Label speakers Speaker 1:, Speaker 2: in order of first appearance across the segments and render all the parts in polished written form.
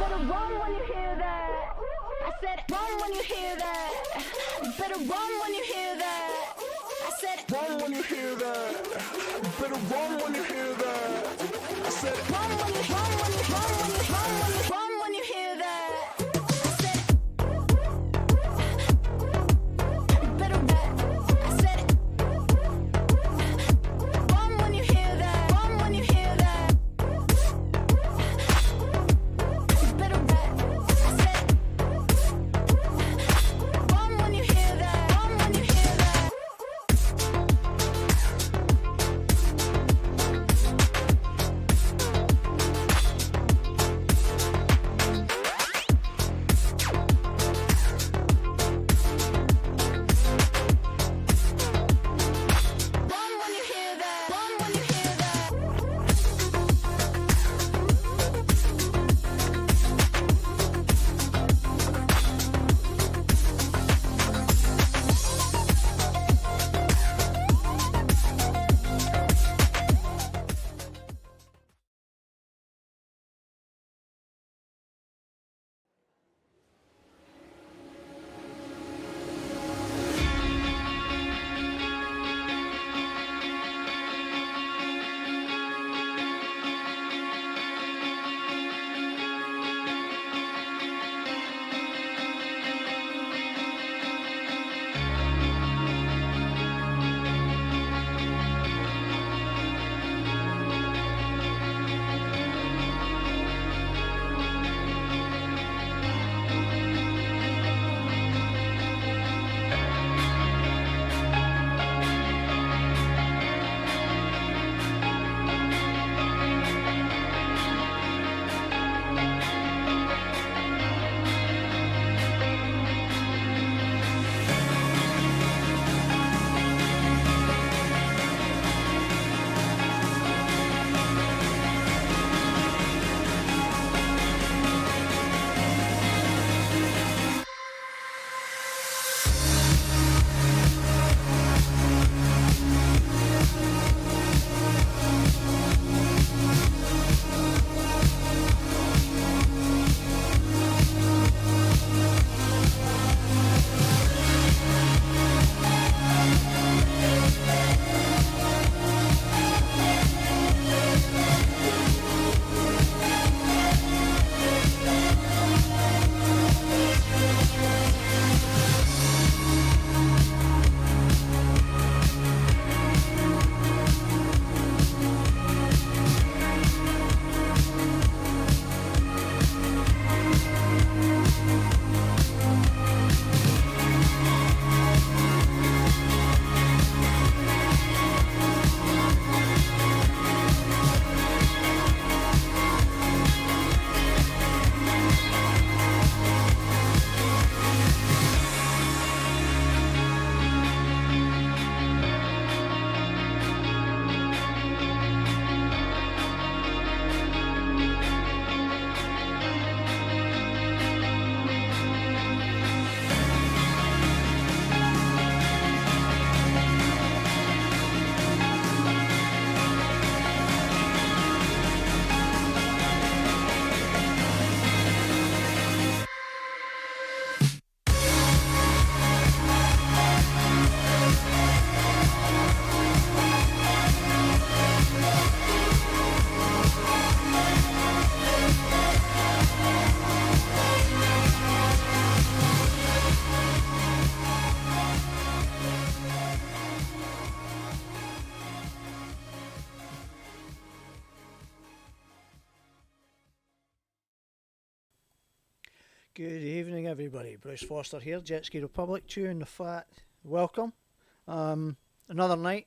Speaker 1: better run when you hear that. I said run when you hear that. You better run when you hear that. I said run when you hear that. You better run when you hear that. I said run when you hear that.
Speaker 2: Good evening, everybody. Bruce Foster here, Jet Ski Republic, chewing the fat. Welcome. Another night,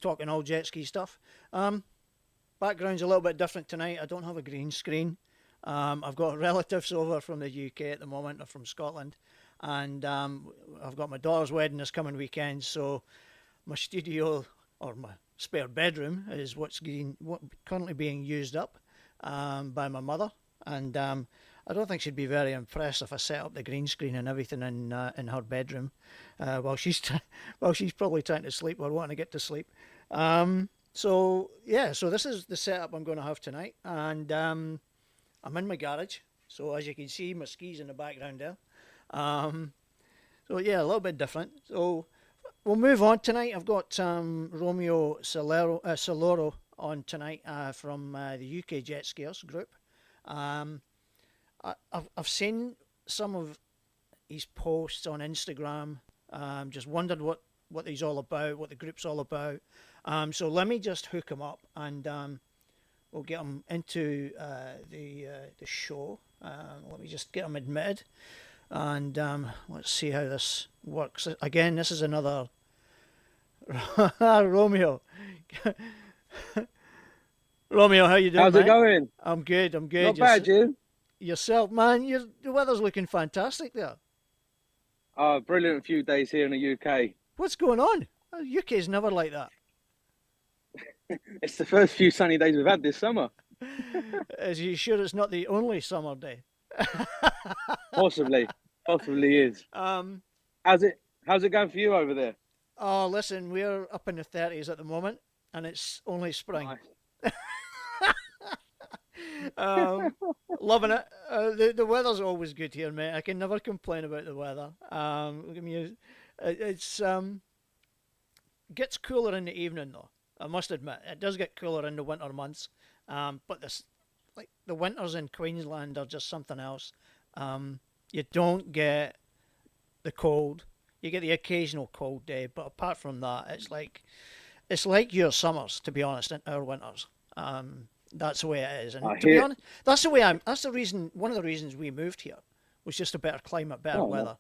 Speaker 2: talking all jet ski stuff. Background's a little bit different tonight. I don't have a green screen. I've got relatives over from the UK at the moment, or from Scotland, and I've got my daughter's wedding this coming weekend, so my studio, or my spare bedroom, is what's currently being used up by my mother, and I don't think she'd be very impressed if I set up the green screen and everything in her bedroom while she's probably trying to sleep or wanting to get to sleep. So this is the setup I'm going to have tonight, and I'm in my garage, so as you can see, my skis in the background there. Um, so yeah, a little bit different. So we'll move on tonight. I've got Romeo Celoro on tonight from the UK Jetskiers group. Um, I've seen some of his posts on Instagram. Just wondered what he's all about, what the group's all about. So let me just hook him up and we'll get him into the show. Let me just get him admitted and let's see how this works. Again, this is another Romeo. Romeo, how you doing,
Speaker 3: How's
Speaker 2: mate?
Speaker 3: it going?
Speaker 2: I'm good. I'm good.
Speaker 3: Not bad, you?
Speaker 2: Yourself, man. The weather's looking fantastic there.
Speaker 3: Oh, brilliant few days here in the UK.
Speaker 2: What's going on? UK's never like that.
Speaker 3: It's the first few sunny days we've had this summer.
Speaker 2: Is you sure it's not the only summer day?
Speaker 3: Possibly is.
Speaker 2: Um,
Speaker 3: How's it going for you over there?
Speaker 2: oh, listen, we're up in the 30s at the moment, and it's only spring.
Speaker 3: Nice.
Speaker 2: Um, loving it. The weather's always good here, mate. I can never complain about the weather. I mean, it's gets cooler in the evening though. I must admit, it does get cooler in the winter months. But this, like the winters in Queensland are just something else. You don't get the cold. You get the occasional cold day, but apart from that, it's like your summers, to be honest, and our winters. That's the way it is, and to be honest, that's the way I'm. That's the reason. One of the reasons we moved here was just a better climate, better weather.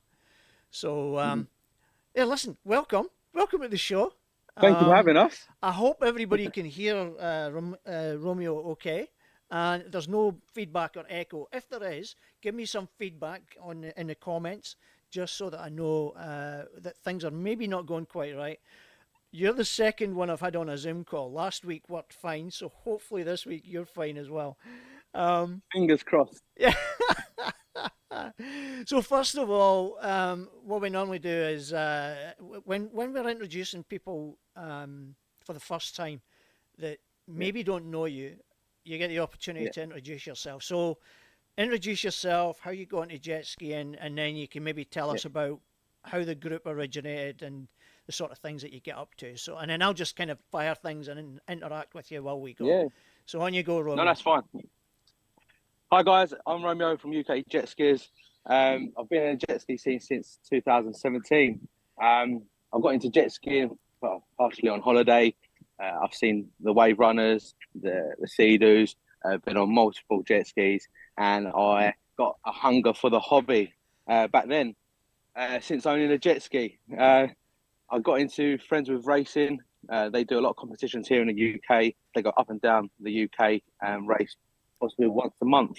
Speaker 2: So, yeah, listen, welcome to the show.
Speaker 3: Thank you for having us.
Speaker 2: I hope everybody can hear Romeo okay, and there's no feedback or echo. If there is, give me some feedback in the comments, just so that I know that things are maybe not going quite right. You're the second one I've had on a Zoom call. Last week worked fine, so hopefully this week you're fine as well.
Speaker 3: Fingers crossed.
Speaker 2: Yeah. So first of all, what we normally do is when we're introducing people for the first time that maybe don't know you, you get the opportunity to introduce yourself. So introduce yourself, how you got into jet skiing, and then you can maybe tell us about how the group originated and the sort of things that you get up to. So, and then I'll just kind of fire things and interact with you while we go.
Speaker 3: Yeah.
Speaker 2: So on you go, Romeo.
Speaker 3: No, that's fine. Hi guys, I'm Romeo from UK Jetskiers. I've been in the jet ski scene since 2017. I've got into jet skiing, well, partially on holiday. I've seen the wave runners, the sea-doos, been on multiple jet skis, and I got a hunger for the hobby back then. Since owning a jet ski, I got into friends with racing. They do a lot of competitions here in the UK. They go up and down the UK and race possibly once a month.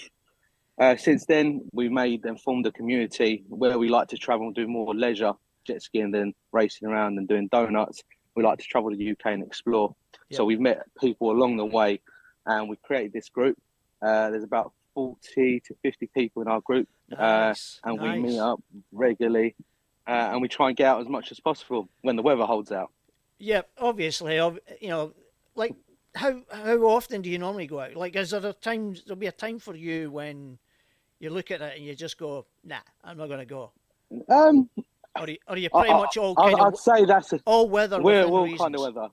Speaker 3: Since then, we've made and formed a community where we like to travel and do more leisure jet skiing than racing around and doing donuts. We like to travel to the UK and explore. Yep. So we've met people along the way, and we created this group. There's about 40 to 50 people in our group, and we meet up regularly, and we try and get out as much as possible when the weather holds out.
Speaker 2: Yeah, obviously, you know, like how often do you normally go out? Like, is there a time? There'll be a time for you when you look at it and you just go, "Nah, I'm not going to go." Or are you pretty much all kind of?
Speaker 3: I'd say that's
Speaker 2: all weather.
Speaker 3: We're all kind of weather.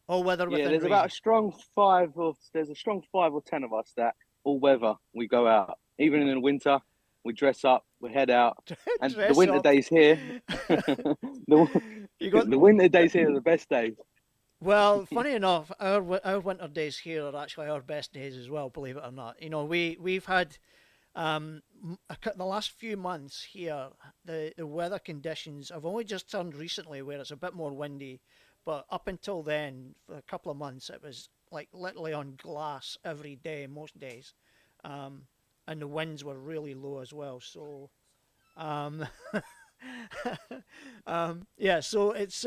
Speaker 2: All weather within
Speaker 3: there's
Speaker 2: reason.
Speaker 3: About a strong 5 or 10 of us that all weather we go out. Even in the winter, we dress up, we head out, and the winter days here. The winter days here are the best days.
Speaker 2: Well, funny enough, our winter days here are actually our best days as well. Believe it or not, you know, we've had the last few months here, the weather conditions have only just turned recently where it's a bit more windy, but up until then, for a couple of months, it was like literally on glass every day, most days, and the winds were really low as well. So, yeah, so it's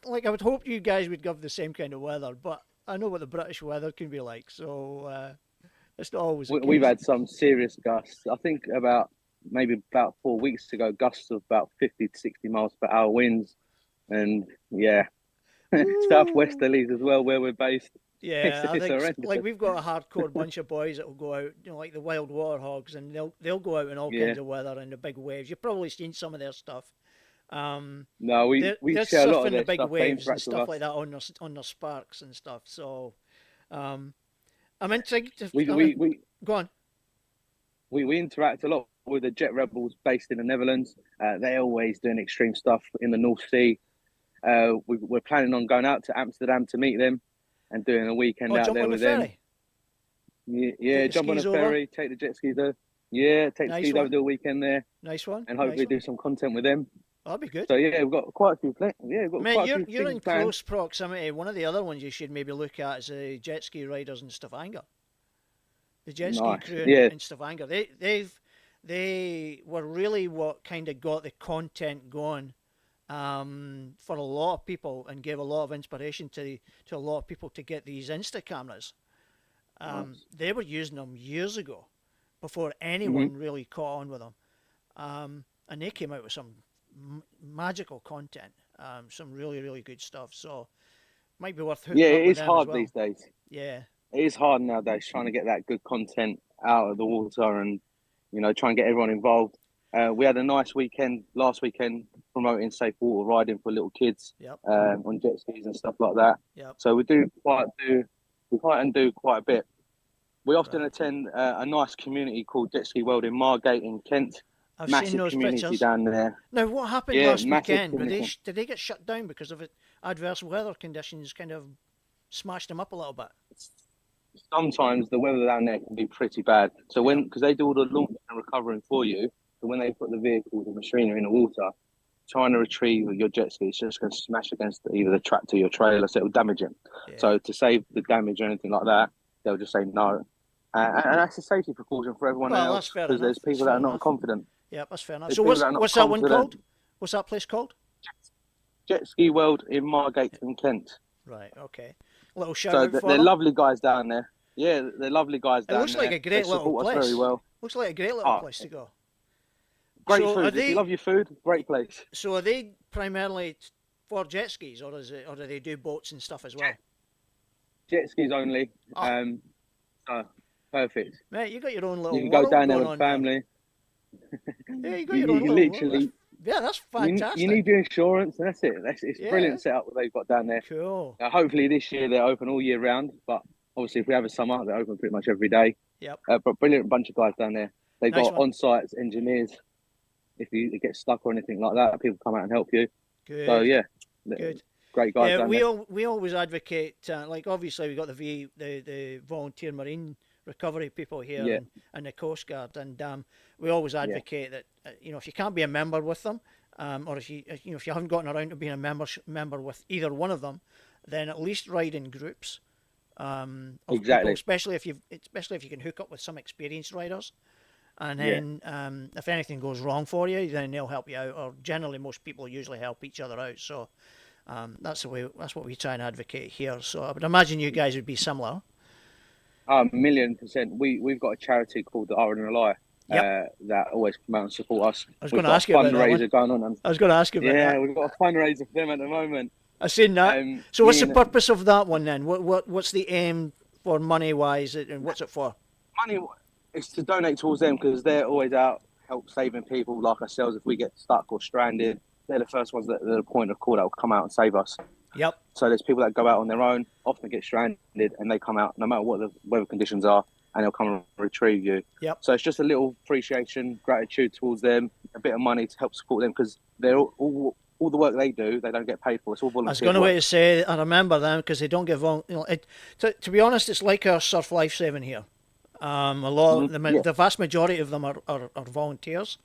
Speaker 2: like I would hope you guys would give the same kind of weather, but I know what the British weather can be like, so it's not always.
Speaker 3: We've had some serious gusts. I think maybe about 4 weeks ago, gusts of about 50 to 60 miles per hour winds, and southwesterlies as well, where we're based.
Speaker 2: Yeah, I
Speaker 3: It's
Speaker 2: think
Speaker 3: horrendous.
Speaker 2: like we've got a hardcore bunch of boys that will go out, like the wild water hogs, and they'll go out in all
Speaker 3: Yeah.
Speaker 2: kinds of weather and the big waves. You've probably seen some of their stuff.
Speaker 3: No, we
Speaker 2: They're
Speaker 3: share a lot of
Speaker 2: surfing the
Speaker 3: their
Speaker 2: big
Speaker 3: stuff. They
Speaker 2: waves and
Speaker 3: interact with
Speaker 2: stuff like
Speaker 3: us.
Speaker 2: that on their sparks and stuff. So, I'm intrigued.
Speaker 3: We we we
Speaker 2: Go on.
Speaker 3: we interact a lot with the Jet Rebels based in the Netherlands. They're always doing extreme stuff in the North Sea. We're planning on going out to Amsterdam to meet them and doing a weekend
Speaker 2: Oh,
Speaker 3: out
Speaker 2: jump
Speaker 3: there
Speaker 2: on the
Speaker 3: with them.
Speaker 2: ferry.
Speaker 3: Yeah,
Speaker 2: Take the
Speaker 3: jump on a
Speaker 2: skis over.
Speaker 3: ferry, take the jet skis there. Yeah, take the
Speaker 2: Nice
Speaker 3: skis over,
Speaker 2: one.
Speaker 3: do a weekend there,
Speaker 2: Nice one.
Speaker 3: and
Speaker 2: Nice
Speaker 3: hopefully
Speaker 2: one.
Speaker 3: do some content with them.
Speaker 2: That'd be good.
Speaker 3: So yeah, we've got quite a few. We've got
Speaker 2: Man,
Speaker 3: quite a
Speaker 2: you're
Speaker 3: few
Speaker 2: you're in
Speaker 3: things planned.
Speaker 2: close proximity. One of the other ones you should maybe look at is the jet ski riders in Stavanger. The jet ski
Speaker 3: Nice.
Speaker 2: crew
Speaker 3: Yeah.
Speaker 2: in Stavanger. They were really what kind of got the content going for a lot of people and gave a lot of inspiration to a lot of people to get these Insta cameras.
Speaker 3: Nice.
Speaker 2: They were using them years ago before anyone really caught on with them. And they came out with some magical content, some really, really good stuff. So might be worth hooking
Speaker 3: Yeah,
Speaker 2: up
Speaker 3: it
Speaker 2: with
Speaker 3: is
Speaker 2: them
Speaker 3: hard
Speaker 2: as well.
Speaker 3: these days.
Speaker 2: Yeah.
Speaker 3: It is hard nowadays trying to get that good content out of the water and try and get everyone involved. We had a nice weekend last weekend promoting safe water riding for little kids
Speaker 2: Yep.
Speaker 3: on jet skis and stuff like that.
Speaker 2: Yep.
Speaker 3: So we try and do quite a bit. We often attend a nice community called Jet Ski World in Margate in Kent.
Speaker 2: I've
Speaker 3: Massive
Speaker 2: seen those
Speaker 3: community
Speaker 2: pictures.
Speaker 3: down there.
Speaker 2: Now, what happened
Speaker 3: Yeah,
Speaker 2: last
Speaker 3: massive
Speaker 2: weekend?
Speaker 3: community.
Speaker 2: Did they get shut down because of it? Adverse weather conditions kind of smashed them up a little bit?
Speaker 3: Sometimes the weather down there can be pretty bad. So because they do all the launching and recovering for you, so when they put the vehicles and machinery in the water, trying to retrieve your jet ski, it's just going to smash against either the tractor or your trailer, so it'll damage it.
Speaker 2: Yeah.
Speaker 3: So to save the damage or anything like that, they'll just say no. And that's a safety precaution for everyone
Speaker 2: Well,
Speaker 3: else,
Speaker 2: that's fair
Speaker 3: because there's
Speaker 2: enough. That's
Speaker 3: people that
Speaker 2: fair
Speaker 3: are not
Speaker 2: enough.
Speaker 3: confident.
Speaker 2: Yeah, that's fair enough.
Speaker 3: There's
Speaker 2: So
Speaker 3: people that are not
Speaker 2: what's that one
Speaker 3: confident.
Speaker 2: called? What's that place called?
Speaker 3: Jet Ski World in Margate in Kent.
Speaker 2: Right. Okay. Little shout
Speaker 3: So
Speaker 2: out for
Speaker 3: they're
Speaker 2: them.
Speaker 3: lovely guys down there. Yeah, they're lovely guys
Speaker 2: It
Speaker 3: down there.
Speaker 2: looks like a great
Speaker 3: They
Speaker 2: little
Speaker 3: support us
Speaker 2: place.
Speaker 3: very well.
Speaker 2: Looks like a great little
Speaker 3: Oh,
Speaker 2: place to go.
Speaker 3: Great
Speaker 2: So
Speaker 3: food.
Speaker 2: are
Speaker 3: If
Speaker 2: they-
Speaker 3: you love your food, great place.
Speaker 2: So are they primarily for jet skis, or do they do boats and stuff as well?
Speaker 3: Jet skis only.
Speaker 2: Oh.
Speaker 3: So perfect.
Speaker 2: Mate, you got your own little
Speaker 3: You can go
Speaker 2: world
Speaker 3: down there
Speaker 2: going
Speaker 3: with
Speaker 2: on
Speaker 3: family.
Speaker 2: Yeah, you got
Speaker 3: You
Speaker 2: your own
Speaker 3: can
Speaker 2: little
Speaker 3: literally.
Speaker 2: Yeah, that's fantastic.
Speaker 3: You need your insurance, and that's it. It's
Speaker 2: Yeah.
Speaker 3: brilliant setup that they've got down there.
Speaker 2: Cool.
Speaker 3: Hopefully this year they're open all year round, but obviously if we have a summer, they're open pretty much every day.
Speaker 2: Yep.
Speaker 3: But brilliant bunch of guys down there. They've
Speaker 2: Nice
Speaker 3: got
Speaker 2: one.
Speaker 3: on-site engineers. If you get stuck or anything like that, people come out and help you.
Speaker 2: Good.
Speaker 3: So yeah,
Speaker 2: Good.
Speaker 3: great guys
Speaker 2: Yeah,
Speaker 3: down
Speaker 2: we
Speaker 3: there.
Speaker 2: we always advocate like obviously we got the volunteer marine recovery people here
Speaker 3: Yeah.
Speaker 2: and the Coast Guard, and we always advocate that if you can't be a member with them, or if you haven't gotten around to being a member with either one of them, then at least ride in groups. Of
Speaker 3: Exactly.
Speaker 2: people, especially if you can hook up with some experienced riders, and then if anything goes wrong for you, then they'll help you out. Or generally, most people usually help each other out. So that's what we try and advocate here. So I would imagine you guys would be similar.
Speaker 3: 1,000,000%. We've got a charity called the RNLI that always come out and support us.
Speaker 2: I was
Speaker 3: We've
Speaker 2: gonna
Speaker 3: got
Speaker 2: ask you about that
Speaker 3: fundraiser
Speaker 2: one.
Speaker 3: going on. And,
Speaker 2: I was going to ask you about that.
Speaker 3: we've got a fundraiser for them at the moment.
Speaker 2: I've seen that. So what's the
Speaker 3: me and-
Speaker 2: purpose of that one then? What's the aim for money wise, and what's it for?
Speaker 3: Money is to donate towards them because they're always out help saving people like ourselves. If we get stuck or stranded, they're the first ones that are the point of call that will come out and save us.
Speaker 2: Yep.
Speaker 3: So there's people that go out on their own, often get stranded, and they come out no matter what the weather conditions are, and they'll come and retrieve you.
Speaker 2: Yep.
Speaker 3: So it's just a little appreciation, gratitude towards them, a bit of money to help support them because they're all the work they do, they don't get paid for. It's all volunteer.
Speaker 2: I was going to
Speaker 3: work.
Speaker 2: wait to say, I remember them because they don't get to be honest, it's like our surf lifesaving here. A lot, the vast majority of them are volunteers,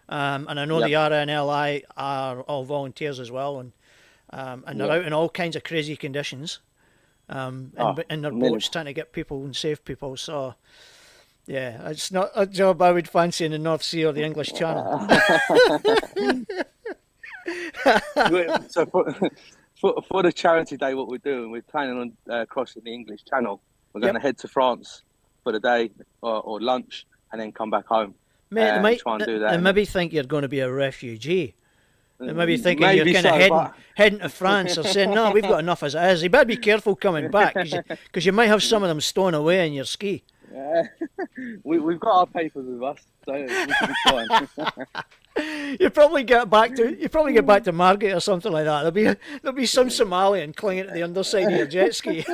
Speaker 2: and I know the RNLI are all volunteers as well, and they're out in all kinds of crazy conditions, in their boats trying to get people and save people. So, yeah, it's not a job I would fancy in the North Sea or the English Channel.
Speaker 3: So for the charity day, what we're doing, we're planning on crossing the English Channel. We're going to head to France for the day or lunch, and then come back home.
Speaker 2: Mate, they might
Speaker 3: try and do that.
Speaker 2: they maybe think you're going to be a refugee. They may be thinking you're
Speaker 3: Maybe
Speaker 2: kind of
Speaker 3: so, but
Speaker 2: heading to France or saying, no, we've got enough as it is. You better be careful coming back because you might have some of them stowing away in your ski.
Speaker 3: we've got our papers with us, so we should be fine.
Speaker 2: You probably get back to Margate or something like that. There'll be some Somalian clinging to the underside of your jet ski.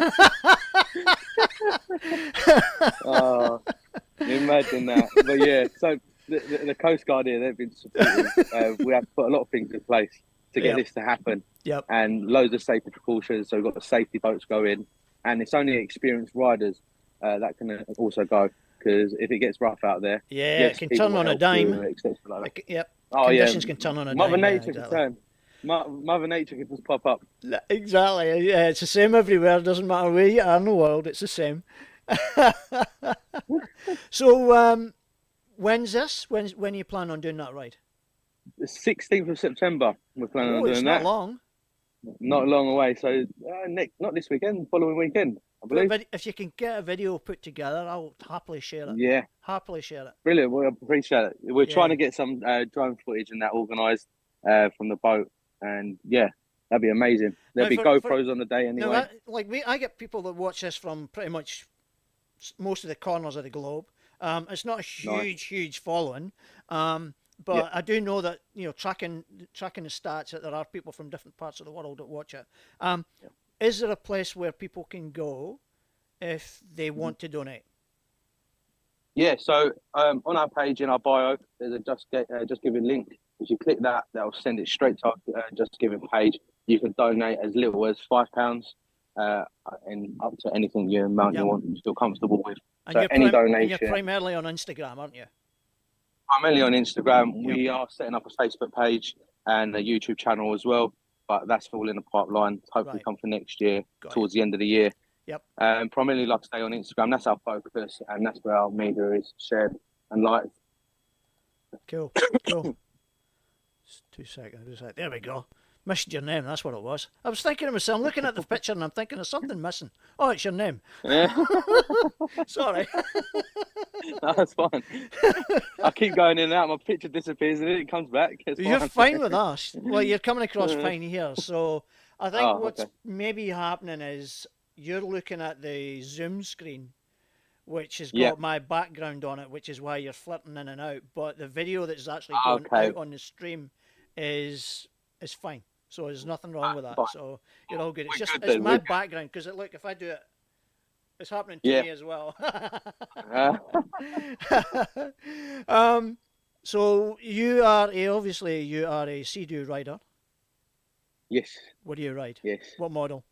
Speaker 3: Oh, imagine that. But yeah, so the Coast Guard here, they've been supportive. We have to put a lot of things in place to get this to happen.
Speaker 2: Yep.
Speaker 3: And loads of safety precautions. So we've got the safety boats going, and it's only experienced riders that can also go, because if it gets rough out there,
Speaker 2: yeah, it can turn on a dime. Yep. Conditions can turn on a
Speaker 3: Mother
Speaker 2: dime.
Speaker 3: Nature can turn. Mother Nature can just pop up.
Speaker 2: Exactly. Yeah, it's the same everywhere. It doesn't matter where you are in the world. It's the same. So, when's this? When you plan on doing that ride?
Speaker 3: The 16th of September, we're planning on doing
Speaker 2: it's
Speaker 3: that.
Speaker 2: not long.
Speaker 3: Not long away. So not this weekend, following weekend, I believe.
Speaker 2: If you can get a video put together, I'll happily share it.
Speaker 3: Yeah.
Speaker 2: Happily share it.
Speaker 3: Brilliant. We appreciate it. We're trying to get some drone footage and that organised from the boat. And yeah, that'd be amazing. There'll be GoPros on the day anyway.
Speaker 2: I get people that watch this from pretty much most of the corners of the globe. It's not a huge following, but I do know that, tracking the stats, that there are people from different parts of the world that watch it. Is there a place where people can go if they want to donate?
Speaker 3: Yeah, so on our page in our bio, there's a Just Giving link. If you click that, that'll send it straight to our Just Giving page. You can donate as little as £5 and up to anything you want you feel comfortable with.
Speaker 2: And
Speaker 3: so any donation.
Speaker 2: And you're primarily on Instagram, aren't you?
Speaker 3: Primarily on Instagram. Yep. We are setting up a Facebook page and a YouTube channel as well, but that's all in the pipeline. Hopefully come for next year, towards the end of the year.
Speaker 2: Yep.
Speaker 3: Primarily, like I say, on Instagram. That's our focus, and that's where our media is shared and liked.
Speaker 2: Cool. 2 seconds. There we go. Missed your name, that's what it was. I was thinking of myself, I'm looking at the picture and I'm thinking there's something missing. Oh, it's your name.
Speaker 3: Yeah.
Speaker 2: Sorry.
Speaker 3: No, that's fine. I keep going in and out, my picture disappears and then it comes back.
Speaker 2: You're fine with us. Well, you're coming across fine here. So I think what's maybe happening is you're looking at the Zoom screen, which has got my background on it, which is why you're flirting in and out. But the video that's actually going out on the stream is fine. So there's nothing wrong with that. So you're all good. It's my background, because look, if I do it, it's happening to me as well. So you are a Sea-Doo rider.
Speaker 3: Yes.
Speaker 2: What do you ride?
Speaker 3: Yes.
Speaker 2: What model?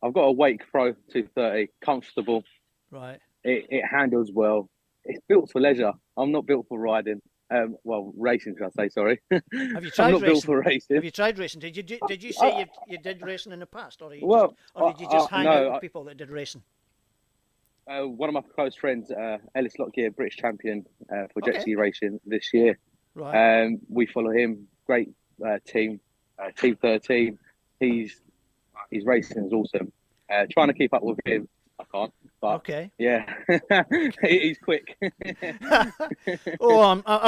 Speaker 3: I've got a Wake Pro 230, comfortable.
Speaker 2: Right.
Speaker 3: It handles well. It's built for leisure. I'm not built for riding. Racing, should I say? Sorry.
Speaker 2: Have you tried
Speaker 3: I'm not
Speaker 2: racing?
Speaker 3: built for racing.
Speaker 2: Have you tried racing? Did you say you did racing in the past, or did you just hang out with people that did racing?
Speaker 3: One of my close friends, Ellis Lockyer, British champion for jet ski racing this year.
Speaker 2: Right.
Speaker 3: We follow him. Great team, Team 13. His racing is awesome. Trying to keep up with him, I can't. But yeah, he's quick.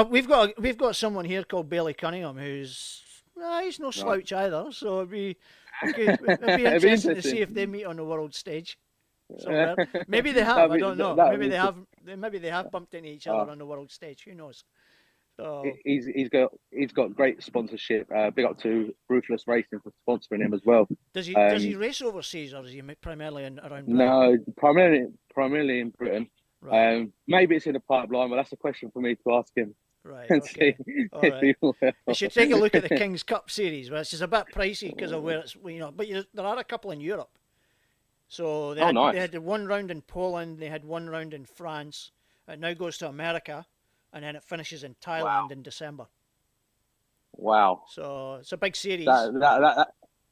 Speaker 2: We've got someone here called Bailey Cunningham who's he's no slouch either. So it'd be interesting to see if they meet on the world stage somewhere. Maybe they have. I don't know. Maybe they have bumped into each other on the world stage. Who knows? So
Speaker 3: he's got great sponsorship. Big up to Ruthless Racing for sponsoring him as well.
Speaker 2: Does he race overseas, or is he primarily around Britain?
Speaker 3: No, primarily in Britain. Right. Maybe it's in the pipeline, but that's a question for me to ask him.
Speaker 2: Right.
Speaker 3: Okay.
Speaker 2: You should take a look at the King's Cup series, which is a bit pricey because of where it's but there are a couple in Europe. So they had one round in Poland, they had one round in France. It now goes to America. And then it finishes in Thailand in December.
Speaker 3: Wow.
Speaker 2: So it's a big series.
Speaker 3: I was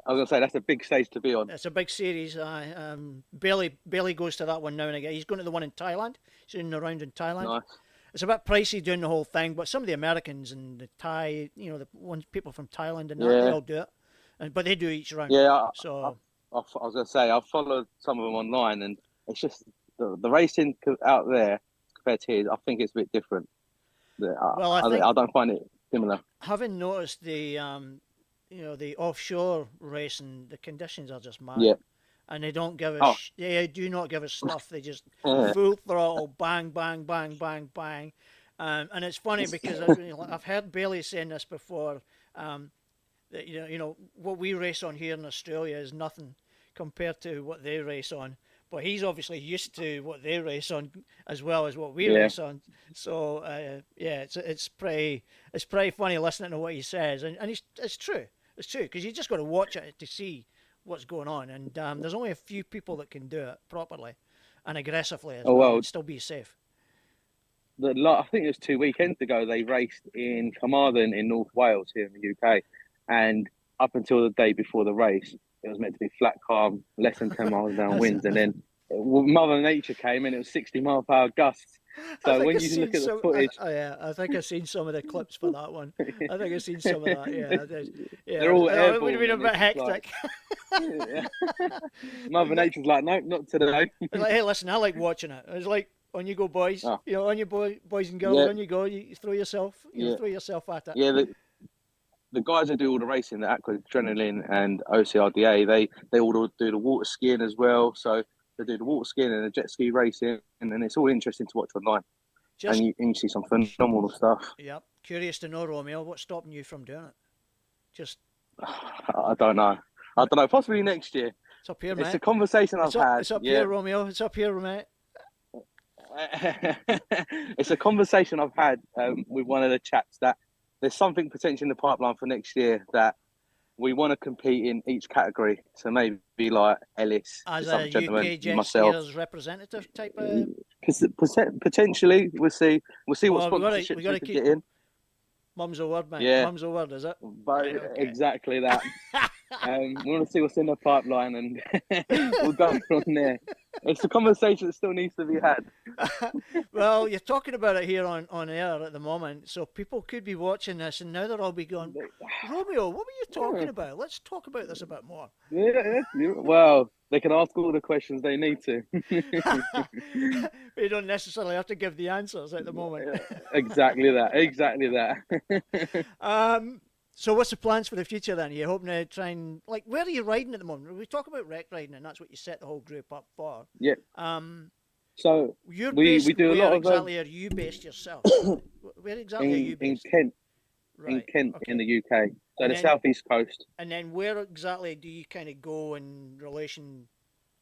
Speaker 3: going to say, that's a big stage to be on.
Speaker 2: It's a big series. Bailey goes to that one now and again. He's going to the one in Thailand. He's in the round in Thailand. Nice. It's a bit pricey doing the whole thing, but some of the Americans and the Thai, the ones people from Thailand and that, they all do it. But they do each round. Yeah.
Speaker 3: I was going to say, I've followed some of them online, and it's just the racing out there compared to here, I think it's a bit different. I don't find it. similar.
Speaker 2: Having noticed the the offshore racing, the conditions are just mad.
Speaker 3: Yeah.
Speaker 2: And they don't give us,
Speaker 3: Oh,
Speaker 2: they do not give us stuff. They just
Speaker 3: yeah.
Speaker 2: full throttle, bang, bang, bang, bang, bang. And it's funny because I've heard Bailey saying this before. That what we race on here in Australia is nothing compared to what they race on. But he's obviously used to what they race on as well as what we
Speaker 3: Yeah.
Speaker 2: race on. So it's pretty funny listening to what he says, and it's true. It's true because you just got to watch it to see what's going on, and there's only a few people that can do it properly and aggressively as
Speaker 3: Oh,
Speaker 2: well,
Speaker 3: well,
Speaker 2: and still be safe.
Speaker 3: I think it was 2 weekends ago they raced in Carmarthen in North Wales here in the UK, and up until the day before the race, it was meant to be flat, calm, less than 10 miles an hour winds, and then Mother Nature came and it was 60-mile-per-hour gusts. So when you look at the footage,
Speaker 2: I think I've seen some of the clips for that one. I think I've seen some of that. Yeah,
Speaker 3: they're all
Speaker 2: it would
Speaker 3: airborne.
Speaker 2: have been a
Speaker 3: and
Speaker 2: bit
Speaker 3: it's
Speaker 2: hectic.
Speaker 3: Mother Nature's like, no, not today.
Speaker 2: It's like, hey, listen, I like watching it. It's like, on you go, boys.
Speaker 3: Oh.
Speaker 2: On you, boys and girls.
Speaker 3: Yeah.
Speaker 2: On you go. You throw yourself. Throw yourself at it.
Speaker 3: Yeah, the guys that do all the racing, the aqua adrenaline and OCRDA, they all do the water skiing as well. So they do the water skiing and the jet ski racing, and it's all interesting to watch online. And you see some phenomenal stuff.
Speaker 2: Yep. Curious to know, Romeo, what's stopping you from doing it? Just.
Speaker 3: I don't know. Possibly next year.
Speaker 2: It's up here, mate.
Speaker 3: It's a conversation I've had.
Speaker 2: It's up here, Romeo. It's up here, mate.
Speaker 3: It's a conversation I've had with one of the chaps that there's something potentially in the pipeline for next year that we want to compete in each category. So maybe like Ellis,
Speaker 2: as
Speaker 3: some
Speaker 2: a
Speaker 3: gentleman,
Speaker 2: UK Jet
Speaker 3: myself,
Speaker 2: Skiers representative type of.
Speaker 3: Potentially, we'll see what sponsorships we could get in.
Speaker 2: Mum's a word, mate.
Speaker 3: Yeah.
Speaker 2: Mum's a word, is it?
Speaker 3: But
Speaker 2: Right, okay.
Speaker 3: Exactly that. We want to see what's in the pipeline, and we'll go from there. It's a conversation that still needs to be had.
Speaker 2: Well, you're talking about it here on air at the moment, so people could be watching this, and now they'll all be going, Romeo, what were you talking about? Let's talk about this a bit more.
Speaker 3: Yeah. Well, they can ask all the questions they need to.
Speaker 2: You don't necessarily have to give the answers at the moment.
Speaker 3: Exactly that.
Speaker 2: So what's the plans for the future then? Are you hoping to try and, like, where are you riding at the moment? We talk about rec riding, and that's what you set the whole group up for.
Speaker 3: Yeah. So
Speaker 2: you're
Speaker 3: we
Speaker 2: based,
Speaker 3: do a lot
Speaker 2: where
Speaker 3: of
Speaker 2: exactly are you based yourself? Where exactly are you based?
Speaker 3: In Kent.
Speaker 2: Right,
Speaker 3: in Kent,
Speaker 2: okay.
Speaker 3: in the UK. So
Speaker 2: And
Speaker 3: the
Speaker 2: then-
Speaker 3: southeast coast.
Speaker 2: And then where exactly do you kind of go in relation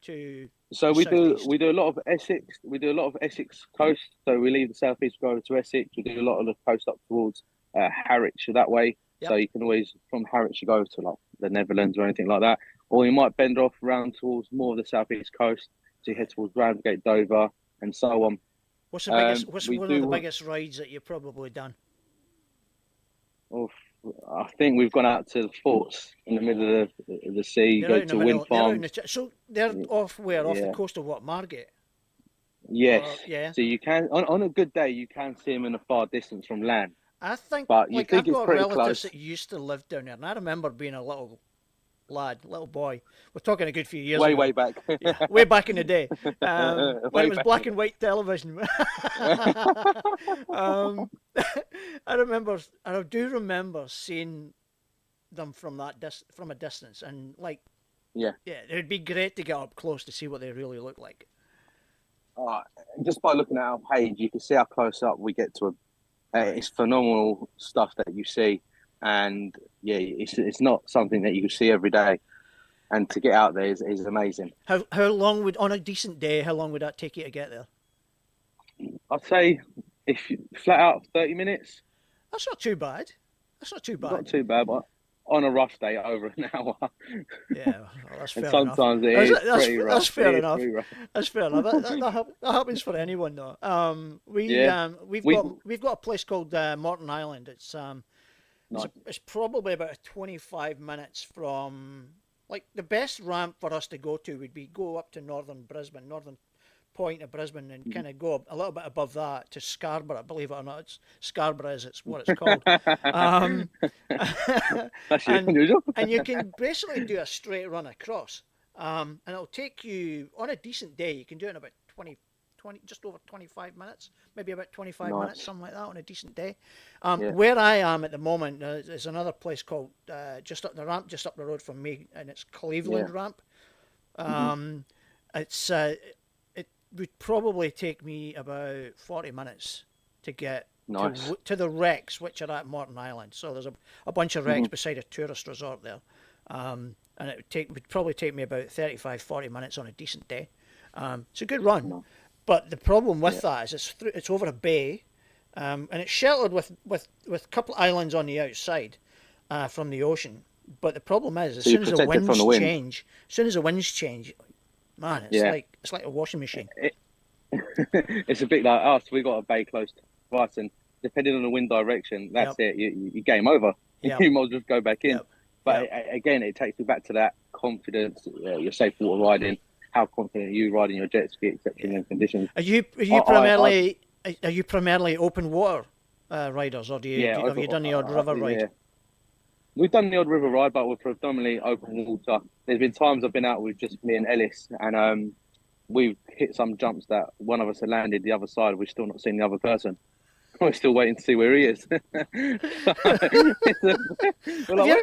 Speaker 2: to?
Speaker 3: So
Speaker 2: the
Speaker 3: we
Speaker 2: southeast?
Speaker 3: do a lot of Essex. We do a lot of Essex coast. So we leave the southeast, go to Essex. We do a lot of the coast up towards Harwich that way.
Speaker 2: Yep.
Speaker 3: So you can always from Harwich you go to like the Netherlands or anything like that, or you might bend off around towards more of the southeast coast. So you head towards Ramsgate, Dover, and so on.
Speaker 2: What's the biggest? What's
Speaker 3: we
Speaker 2: one of
Speaker 3: do-
Speaker 2: the biggest rides that you've probably done?
Speaker 3: I think we've gone out to the forts in the middle of the sea,
Speaker 2: They're
Speaker 3: go
Speaker 2: out in the
Speaker 3: to
Speaker 2: middle.
Speaker 3: wind
Speaker 2: They're out in
Speaker 3: farms.
Speaker 2: so they're off where? Off the
Speaker 3: Yeah.
Speaker 2: coast of what? Margate.
Speaker 3: Yes.
Speaker 2: Yeah.
Speaker 3: So you can on a good day you can see them in a far distance from land.
Speaker 2: I think.
Speaker 3: But you
Speaker 2: like
Speaker 3: think
Speaker 2: I've
Speaker 3: it's
Speaker 2: got
Speaker 3: pretty
Speaker 2: relatives
Speaker 3: close.
Speaker 2: that used to live down there, and I remember being a little boy. We're talking a good few years
Speaker 3: Way,
Speaker 2: ago.
Speaker 3: way back.
Speaker 2: Yeah, way back in the day, when
Speaker 3: Way
Speaker 2: it was
Speaker 3: back.
Speaker 2: black and white television. I do remember seeing them from from a distance, and like,
Speaker 3: Yeah.
Speaker 2: it would be great to get up close to see what they really look like.
Speaker 3: Just by looking at our page, you can see how close up we get to it's phenomenal stuff that you see, and yeah, it's not something that you can see every day, and to get out there is amazing.
Speaker 2: How long would, on a decent day, how long would that take you to get there?
Speaker 3: I'd say if you flat out 30 minutes,
Speaker 2: That's not too bad.
Speaker 3: not too bad, but on a rough day, over an hour.
Speaker 2: Yeah, well, that's fair
Speaker 3: And
Speaker 2: enough.
Speaker 3: sometimes it is
Speaker 2: That's-
Speaker 3: pretty rough.
Speaker 2: that's fair
Speaker 3: It is
Speaker 2: enough.
Speaker 3: pretty rough.
Speaker 2: That's fair enough. That happens for anyone, though. We've got a place called Morton Island. It's
Speaker 3: Nice.
Speaker 2: it's probably about 25 minutes from, like, the best ramp for us to go to would be go up to northern point of Brisbane, and kind of go a little bit above that to Scarborough. Believe it or not, it's Scarborough is what it's called.
Speaker 3: That's
Speaker 2: and-
Speaker 3: unusual.
Speaker 2: And you can basically do a straight run across, and it'll take you, on a decent day, you can do it in about just over 25 minutes, maybe about 25
Speaker 3: Nice.
Speaker 2: minutes, something like that on a decent day.
Speaker 3: Yeah.
Speaker 2: Where I am at the moment, there's another place called just up the road from me, and it's Cleveland Ramp. It's it would probably take me about 40 minutes to get
Speaker 3: Nice.
Speaker 2: to the wrecks, which are at Morton Island. So there's a bunch of wrecks beside a tourist resort there. And it would probably take me about 35, 40 minutes on a decent day. It's a good run. But the problem with that is it's over a bay, and it's sheltered with a couple of islands on the outside from the ocean. But the problem is, as soon as the winds change, man, it's like a washing machine.
Speaker 3: It's a bit like us. We got a bay close to us, and depending on the wind direction, that's it. You game over.
Speaker 2: Yep.
Speaker 3: You might as well just go back in.
Speaker 2: Yep.
Speaker 3: But again, it takes me back to that confidence. Your safe water riding. How confident are you riding your jet ski, except in conditions?
Speaker 2: Are you primarily open water riders, or have you done the odd river ride?
Speaker 3: Yeah. We've done the odd river ride, but we're predominantly open water. There's been times I've been out with just me and Ellis, and we've hit some jumps that one of us had landed the other side. We've still not seen the other person. We're still waiting to see where he is.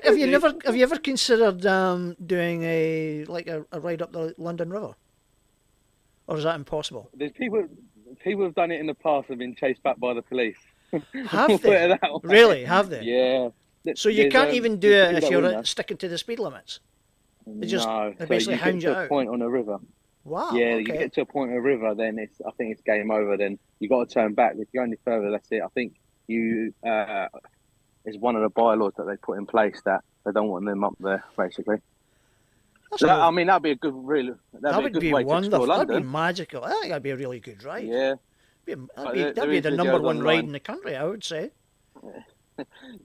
Speaker 2: Have you ever considered doing a ride up the London River, or is that impossible?
Speaker 3: There's people have done it in the past. Have been chased back by the police.
Speaker 2: Have they? Really? Have they?
Speaker 3: Yeah.
Speaker 2: So you can't even do it if you're sticking to the speed limits. They basically hound you out.
Speaker 3: A point on a river.
Speaker 2: Wow.
Speaker 3: Yeah,
Speaker 2: okay.
Speaker 3: You get to a point on a river, then I think it's game over. Then you got to turn back. If you go any further, that's it. I think it's one of the bylaws that they put in place that they don't want them up there, basically. That'd be a good, that would be wonderful.
Speaker 2: That'd be magical. I think that'd be a really good ride.
Speaker 3: Yeah.
Speaker 2: That'd be the number one ride in the country, I would say.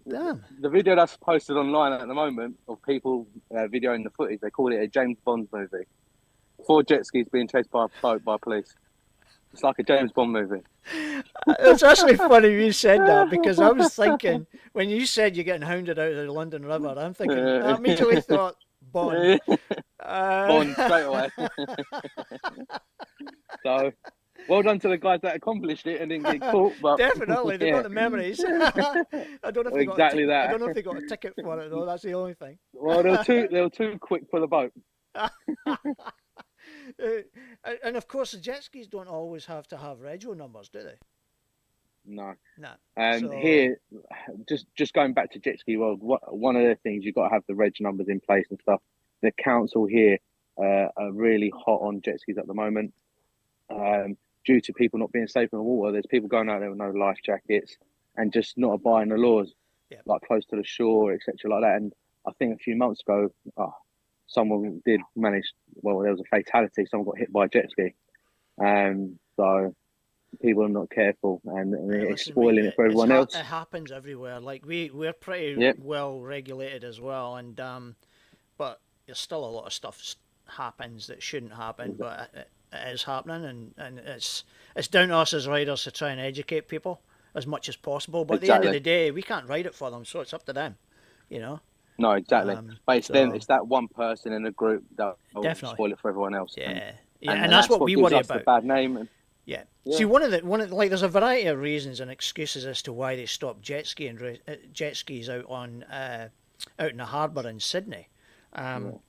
Speaker 2: Damn.
Speaker 3: The video that's posted online at the moment of people videoing the footage, they call it a James Bond movie. 4 jet skis being chased by a boat by police. It's like a James Bond movie.
Speaker 2: It's actually funny you said that, because I was thinking, when you said you're getting hounded out of the London River, I'm thinking, I immediately thought, Bond.
Speaker 3: Bond, straight away. So, well done to the guys that accomplished it and didn't get caught. But
Speaker 2: definitely, they've got the memories. I don't know if
Speaker 3: that.
Speaker 2: I don't know if they got a ticket for it, though. That's the only thing.
Speaker 3: Well, they were too quick for the boat.
Speaker 2: And of course, the jet skis don't always have to have rego numbers, do they?
Speaker 3: No.
Speaker 2: Here,
Speaker 3: just going back to jet ski world, one of the things you've got to have the reg numbers in place and stuff. The council here are really hot on jet skis at the moment. Due to people not being safe in the water, there's people going out there with no life jackets and just not abiding the laws, like close to the shore, etc., like that. And I think a few months ago, someone did manage. Well, there was a fatality. Someone got hit by a jet ski, so people are not careful, and it's spoiling it for everyone else.
Speaker 2: It happens everywhere. Like we're pretty well regulated as well, and but there's still a lot of stuff happens that shouldn't happen, but it is happening, and it's down to us as riders to try and educate people as much as possible. But at the end of the day, we can't ride it for them, so it's up to them, you know.
Speaker 3: No, exactly. But it's that one person in the group that will spoil it for everyone else.
Speaker 2: Yeah, and that's what we worry about.
Speaker 3: The bad name.
Speaker 2: Yeah. See, one of the there's a variety of reasons and excuses as to why they stopped jet skis out on out in the harbour in Sydney, and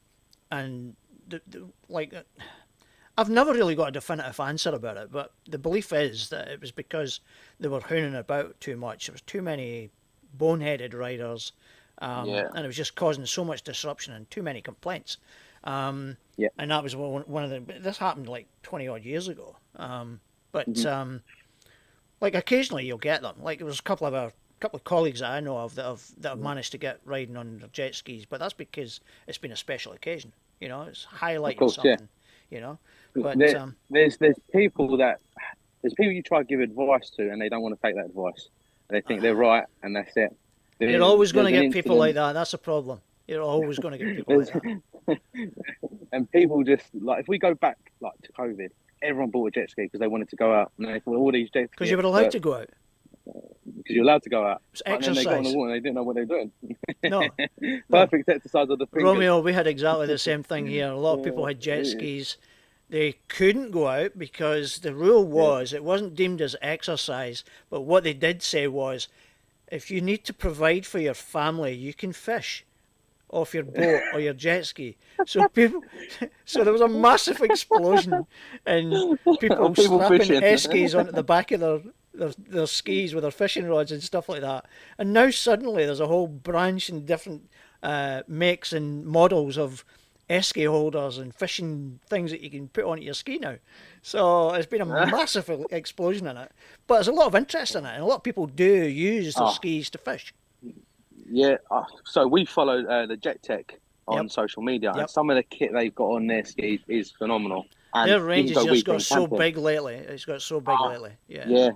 Speaker 2: I've never really got a definitive answer about it, but the belief is that it was because they were hooning about too much. There was too many boneheaded riders. And it was just causing so much disruption and too many complaints. And that was one of the. This happened like 20 odd years ago. But occasionally you'll get them. Like there was a couple of colleagues that I know of that have managed to get riding on their jet skis, but that's because it's been a special occasion. You know, it's highlighting something. You know, but
Speaker 3: there's people you try to give advice to, and they don't want to take that advice. They think they're right, and that's it.
Speaker 2: You're always going to get people like that. That's a problem. You're always going to get people like that.
Speaker 3: And people just, like, if we go back, like, to COVID, everyone bought a jet ski because they wanted to go out. And they thought all these jet skis...
Speaker 2: Because you were allowed to go out.
Speaker 3: Because you're allowed to go out.
Speaker 2: It's exercise.
Speaker 3: And then they got on the water and they didn't know what they were doing.
Speaker 2: No.
Speaker 3: Perfect exercise of the fingers.
Speaker 2: Romeo, we had exactly the same thing here. A lot of people had jet skis. they couldn't go out because the rule was it wasn't deemed as exercise. But what they did say was, if you need to provide for your family, you can fish off your boat or your jet ski. So so there was a massive explosion in people strapping
Speaker 3: fishing.
Speaker 2: eskies onto the back of their skis with their fishing rods and stuff like that. And now suddenly there's a whole branch in different makes and models of esky holders and fishing things that you can put onto your ski now. So it's been a massive explosion in it. But there's a lot of interest in it, and a lot of people do use their skis to fish.
Speaker 3: Yeah, so we follow the Jet Tech on social media, and some of the kit they've got on their skis is phenomenal. And
Speaker 2: their range has just got so big lately. It's got so big lately. Yeah.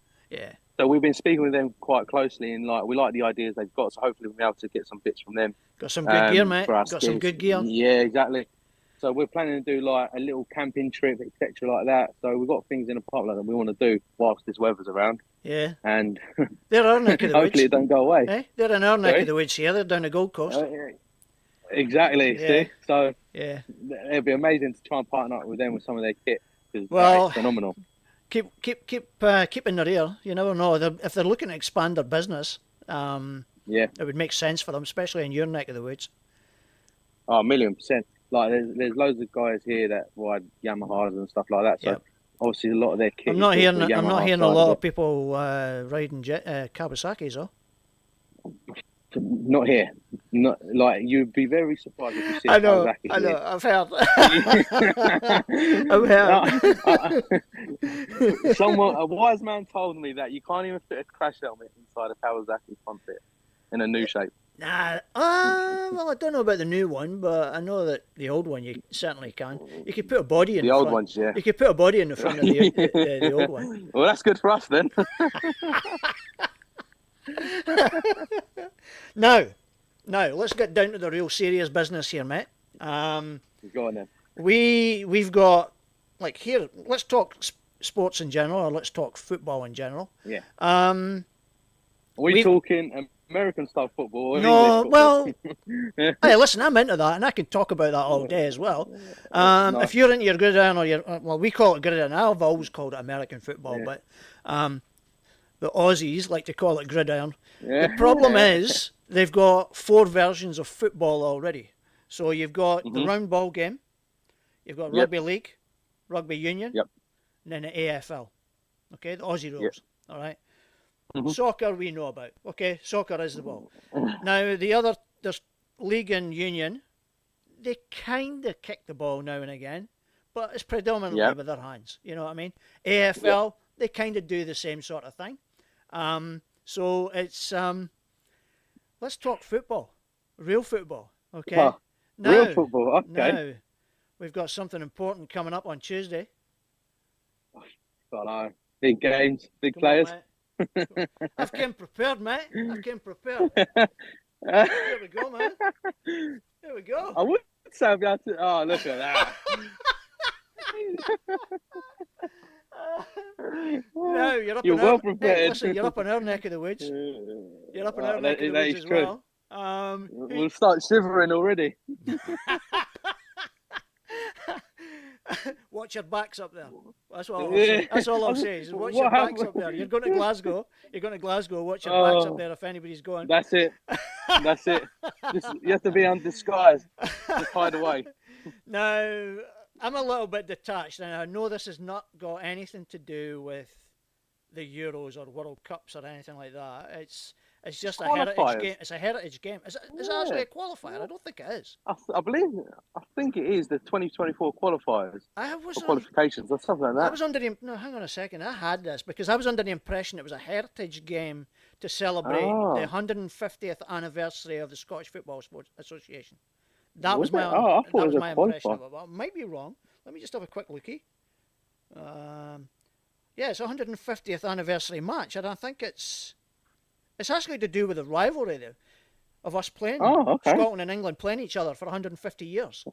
Speaker 3: So we've been speaking with them quite closely, and we like the ideas they've got. So hopefully we'll be able to get some bits from them.
Speaker 2: Got some good gear, mate. Got
Speaker 3: skis.
Speaker 2: some good gear.
Speaker 3: Yeah, exactly. So we're planning to do like a little camping trip, etc., like that. So we've got things in the pipeline that we want to do whilst this weather's around.
Speaker 2: Yeah.
Speaker 3: And
Speaker 2: they're our neck of the woods.
Speaker 3: hopefully it don't go away.
Speaker 2: Eh? They're in our neck of the woods here. They're down the Gold Coast.
Speaker 3: Exactly.
Speaker 2: Yeah.
Speaker 3: See? So
Speaker 2: yeah,
Speaker 3: it'd be amazing to try and partner up with them with some of their kit.
Speaker 2: Well,
Speaker 3: it's phenomenal.
Speaker 2: Keep in their ear. You never know. If they're looking to expand their business, it would make sense for them, especially in your neck of the woods.
Speaker 3: Oh, 1,000,000%. Like there's loads of guys here that ride Yamahas and stuff like that. So obviously a lot of their kit.
Speaker 2: I'm not hearing a lot of people riding Kawasaki's, though.
Speaker 3: Not here. Not like you'd be very surprised if you see.
Speaker 2: I know.
Speaker 3: Kawasaki
Speaker 2: I know.
Speaker 3: here.
Speaker 2: I've heard. I've heard.
Speaker 3: A wise man told me that you can't even fit a crash helmet inside a Kawasaki front fit in a new shape.
Speaker 2: Nah, well, I don't know about the new one, but I know that the old one you certainly can. You could put a body in the
Speaker 3: old
Speaker 2: front.
Speaker 3: Ones, yeah.
Speaker 2: You could put a body in the front of the old one.
Speaker 3: Well, that's good for us then. Now, let's get down to the real serious business here, mate. Go on then.
Speaker 2: We've got, like, here, let's talk sports in general, or let's talk football in general.
Speaker 3: Yeah. Are we talking American style football? Or
Speaker 2: no,
Speaker 3: English
Speaker 2: well,
Speaker 3: football?
Speaker 2: hey, listen, I'm into that, and I can talk about that all day as well. If you're into your gridiron, or we call it gridiron, I've always called it American football, but the Aussies like to call it gridiron. The problem is they've got 4 versions of football already. So you've got the round ball game, you've got rugby league, rugby union, and then the AFL. Okay, the Aussie rules. All right. Soccer we know about. Okay, soccer is the ball. Now there's league and union. They kind of kick the ball now and again, but it's predominantly with their hands. You know what I mean? AFL they kind of do the same sort of thing. So it's let's talk football, real football. Okay.
Speaker 3: Real football. Okay.
Speaker 2: Now we've got something important coming up on Tuesday.
Speaker 3: I know. Big games, big players.
Speaker 2: On, I've came prepared, mate. I came prepared. Here we go, man. Here we go.
Speaker 3: I would say I'd be able to. Oh, look at that.
Speaker 2: No, you're
Speaker 3: well prepared.
Speaker 2: Hey, listen, you're up in our neck of the woods. You're up in our neck of the woods as
Speaker 3: true.
Speaker 2: well.
Speaker 3: We'll start shivering already.
Speaker 2: Watch your backs up there. That's all. That's all I'll say. Is watch your backs up there. You're going to Glasgow. Watch your backs up there if anybody's going.
Speaker 3: That's it. That's it. You have to be undisguised. Just hide away.
Speaker 2: Now, I'm a little bit detached, and I know this has not got anything to do with the Euros or World Cups or anything like that. It's just a heritage game. It's a heritage game. Is it actually a qualifier? I don't think it is.
Speaker 3: I think it is the 2024 qualifiers. Qualifications or something like that.
Speaker 2: I was under the... No, hang on a second. I had this because I was under the impression it was a heritage game to celebrate the 150th anniversary of the Scottish Football Sports Association. That was my impression of it. Well, I might be wrong. Let me just have a quick lookie. Yeah, it's a 150th anniversary match, and I think it's actually to do with the rivalry of us playing Scotland and England playing each other for 150 years.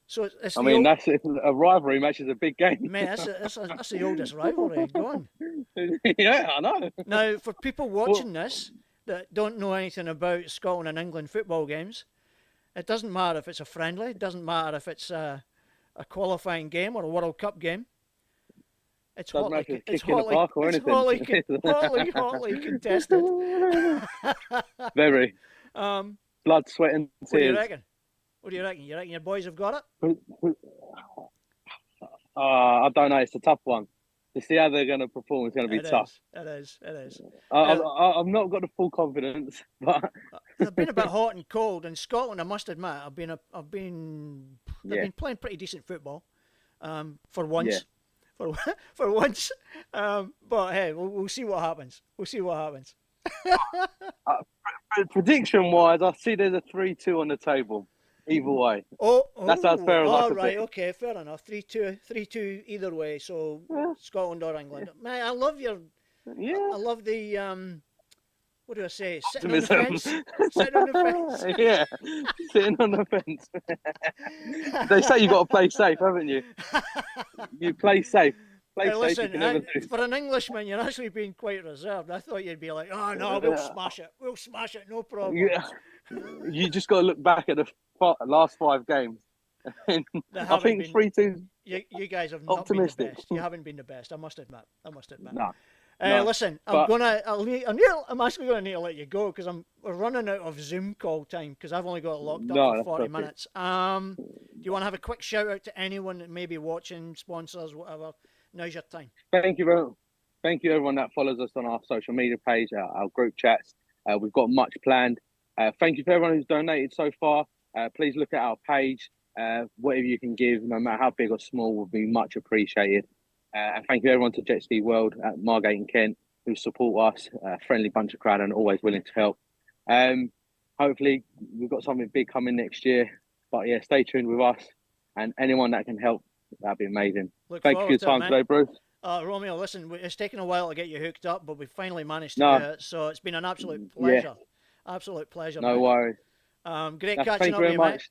Speaker 2: So it's
Speaker 3: that's a rivalry match is a big game.
Speaker 2: Man, that's the oldest rivalry going.
Speaker 3: Yeah, I know.
Speaker 2: Now, for people watching this that don't know anything about Scotland and England football games, it doesn't matter if it's a friendly. It doesn't matter if it's a a qualifying game or a World Cup game. It's
Speaker 3: Doesn't
Speaker 2: hotly,
Speaker 3: matter if
Speaker 2: it's
Speaker 3: it's kick in the
Speaker 2: hotly,
Speaker 3: park or
Speaker 2: it's
Speaker 3: anything.
Speaker 2: hotly contested.
Speaker 3: Very.
Speaker 2: Um,
Speaker 3: Blood, sweat, and
Speaker 2: what do you
Speaker 3: tears.
Speaker 2: reckon? What do you reckon? You reckon your boys have got
Speaker 3: it? I don't know. It's a tough one. To see how they're going to perform, it's going to be tough.
Speaker 2: It is.
Speaker 3: I've not got the full confidence, but
Speaker 2: they've been a bit hot and cold. In Scotland, I must admit, they've been playing pretty decent football, for once.
Speaker 3: Yeah.
Speaker 2: For once, but hey, we'll see what happens. We'll see what happens.
Speaker 3: Prediction-wise, I see there's a 3-2 on the table. Either way. That's as fair as I can
Speaker 2: right,
Speaker 3: pick.
Speaker 2: okay, fair enough. 3-2 either way. So Scotland or England. Man, I love your.
Speaker 3: Yeah.
Speaker 2: I love the what do I say? Sitting on the fence. Sitting on the fence.
Speaker 3: Yeah, sitting on the fence. They say you got to play safe, haven't you? You play safe. Play safe.
Speaker 2: Listen,
Speaker 3: You can never do.
Speaker 2: for an Englishman, you're actually being quite reserved. I thought you'd be like, oh no, we'll smash it. We'll smash it, no problem.
Speaker 3: Yeah. You just got to look back at the last 5 games. I think 3-2.
Speaker 2: You guys have not been the best. You haven't been the best. I must admit.
Speaker 3: No.
Speaker 2: Listen, I'm actually going to need to let you go because we're running out of Zoom call time because I've only got it locked up for 40 minutes. Do you want to have a quick shout out to anyone that may be watching, sponsors, whatever? Now's your time.
Speaker 3: Thank you everyone that follows us on our social media page, our group chats. We've got much planned. Thank you for everyone who's donated so far. Please look at our page. Whatever you can give, no matter how big or small, will be much appreciated. And thank you everyone to Jet Ski World at Margate and Kent who support us. Friendly bunch of crowd and always willing to help. Hopefully we've got something big coming next year. But yeah, stay tuned with us and anyone that can help, that'd be amazing. Thank you for your time today, Bruce.
Speaker 2: Romeo, listen, it's taken a while to get you hooked up, but we finally managed to do it. So it's been an absolute pleasure. Yeah. Absolute pleasure.
Speaker 3: No worries.
Speaker 2: Great catching up with you, mate.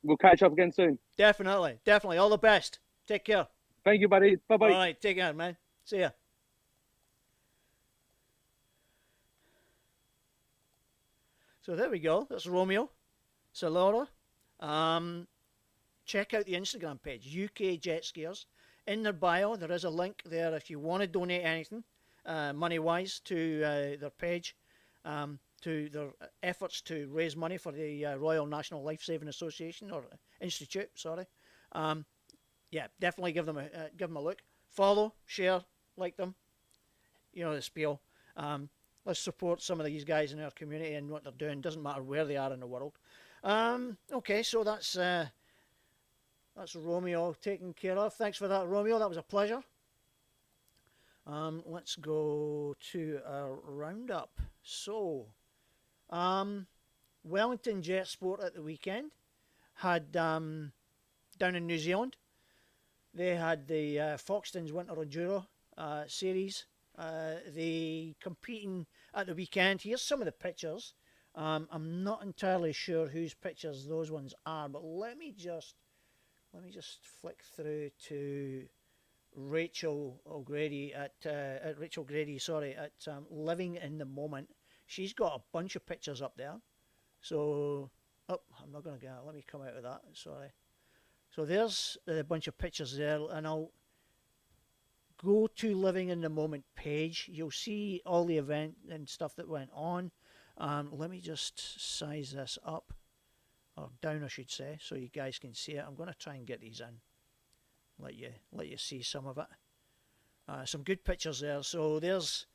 Speaker 3: We'll catch up again soon.
Speaker 2: Definitely. All the best. Take care.
Speaker 3: Thank you, buddy. Bye-bye.
Speaker 2: All right, take care, man. See ya. So there we go. That's Romeo Celoro. Check out the Instagram page, UK Jetskiers. In their bio, there is a link there if you want to donate anything, money-wise, to their page, to their efforts to raise money for the Royal National Life Saving Association, or Institute, sorry. Yeah, definitely give them a look. Follow, share, like them. You know the spiel. Let's support some of these guys in our community and what they're doing. Doesn't matter where they are in the world. Okay, so that's Romeo taken care of. Thanks for that, Romeo. That was a pleasure. Let's go to our roundup. So, Wellington Jet Sport at the weekend had down in New Zealand. They had the Foxtons Winter Enduro series. They competing at the weekend. Here's some of the pictures. I'm not entirely sure whose pictures those ones are, but let me just flick through to Rachel O'Grady at Living in the Moment. She's got a bunch of pictures up there. So, I'm not going to get it. Let me come out of that. Sorry. So there's a bunch of pictures there, and I'll go to Living in the Moment page. You'll see all the event and stuff that went on. Let me just size this up, or down I should say, so you guys can see it. I'm going to try and get these in, let you see some of it. Some good pictures there. So there's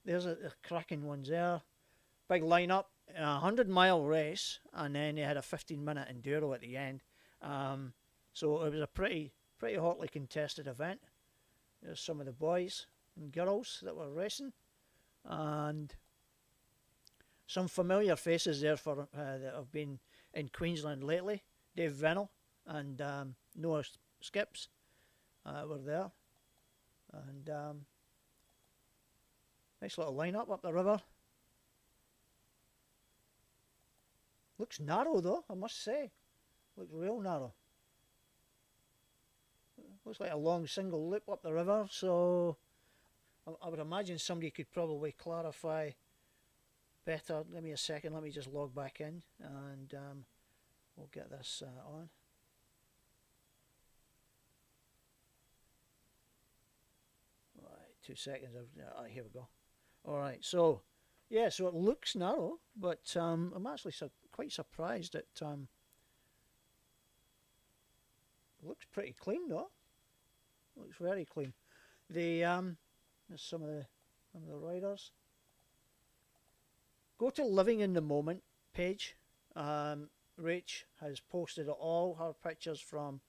Speaker 2: a cracking ones there. Big lineup, a 100-mile race, and then they had a 15-minute enduro at the end. So it was a pretty hotly contested event. There's some of the boys and girls that were racing, and some familiar faces there for that have been in Queensland lately. Dave Venell and Noah Skips were there, and nice little lineup up the river. Looks narrow though, I must say. Looks real narrow. Looks like a long single loop up the river, so I would imagine somebody could probably clarify better. Give me a second, let me just log back in and we'll get this on. 2 seconds. Here we go. All right, so yeah, so it looks narrow, but I'm actually quite surprised. It looks pretty clean, though. Looks very clean. There's some of the riders. Go to Living in the Moment page. Rach has posted all her pictures from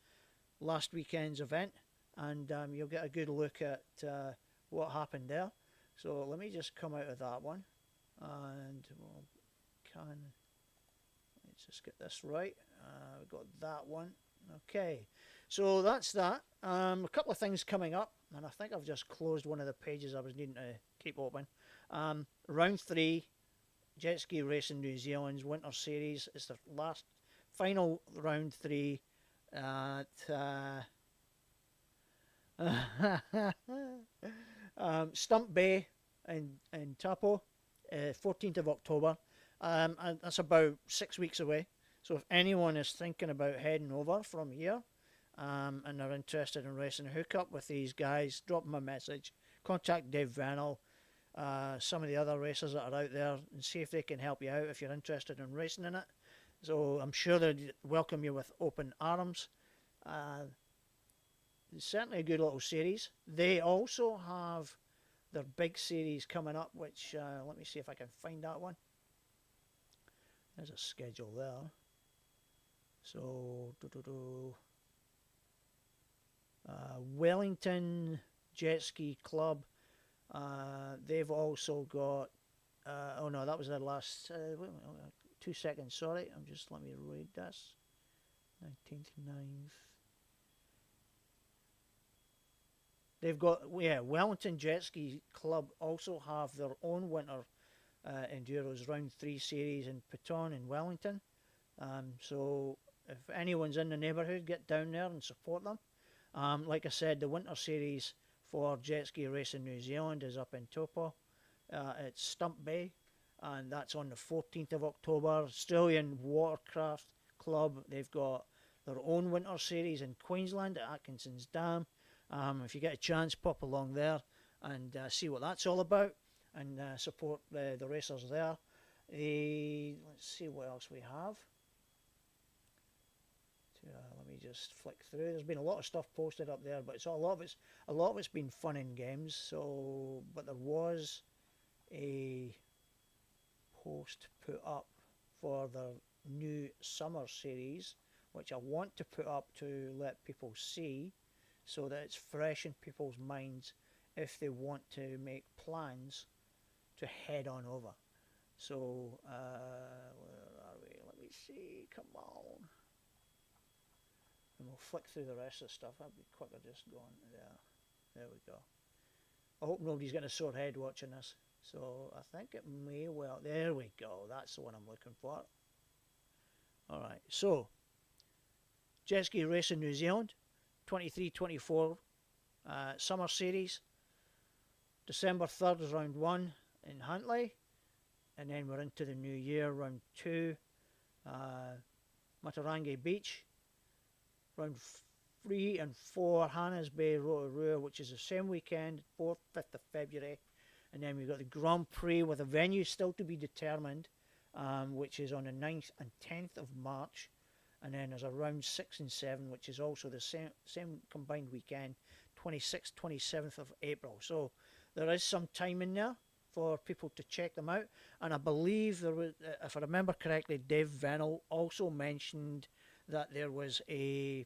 Speaker 2: last weekend's event, and you'll get a good look at what happened there. So let me just come out of that one, and let's just get this right. We've got that one. Okay, so that's that. A couple of things coming up, and I think I've just closed one of the pages I was needing to keep open. Round 3, Jet Ski Racing New Zealand's Winter Series. It's the final round 3 at Stump Bay in Taupo, 14th of October. And that's about 6 weeks away. So if anyone is thinking about heading over from here and are interested in racing a hookup with these guys, drop them a message. Contact Dave Vernal, some of the other racers that are out there, and see if they can help you out if you're interested in racing in it. So I'm sure they'd welcome you with open arms. It's certainly a good little series. They also have their big series coming up, which let me see if I can find that one. There's a schedule there. So Wellington Jet Ski Club. They've also got. Oh no, that was their last. Wait a minute, 2 seconds. Sorry, let me read this. 19th, 9th. They've got Wellington Jet Ski Club also have their own winter enduros round 3 series in Piton in Wellington. So if anyone's in the neighbourhood, get down there and support them. Like I said, the winter series for Jet Ski Racing New Zealand is up in Taupo. It's Stump Bay, and that's on the 14th of October. Australian Watercraft Club, they've got their own winter series in Queensland at Atkinson's Dam. If you get a chance, pop along there and see what that's all about, and support the racers there. Let's see what else we have. Let me just flick through. There's been a lot of stuff posted up there, but a lot of it's been fun and games. So, but there was a post put up for the new summer series, which I want to put up to let people see, so that it's fresh in people's minds if they want to make plans to head on over. So, where are we? Let me see. Come on. And we'll flick through the rest of the stuff. I'll be quicker just going there. There we go. I hope nobody's getting a sore head watching this. So I think it may well. There we go. That's the one I'm looking for. Alright, so Jet Ski Racing New Zealand 23-24 Summer Series. December 3rd is round 1 in Huntly. And then we're into the new year, round 2. Matarangi Beach. Round 3 and 4, Hannah's Bay Rotorua, which is the same weekend, 4th, 5th of February. And then we've got the Grand Prix with a venue still to be determined, which is on the 9th and 10th of March. And then there's a round 6 and 7, which is also the same combined weekend, 26th, 27th of April. So there is some time in there for people to check them out. And I believe there was, if I remember correctly, Dave Vernal also mentioned that there was a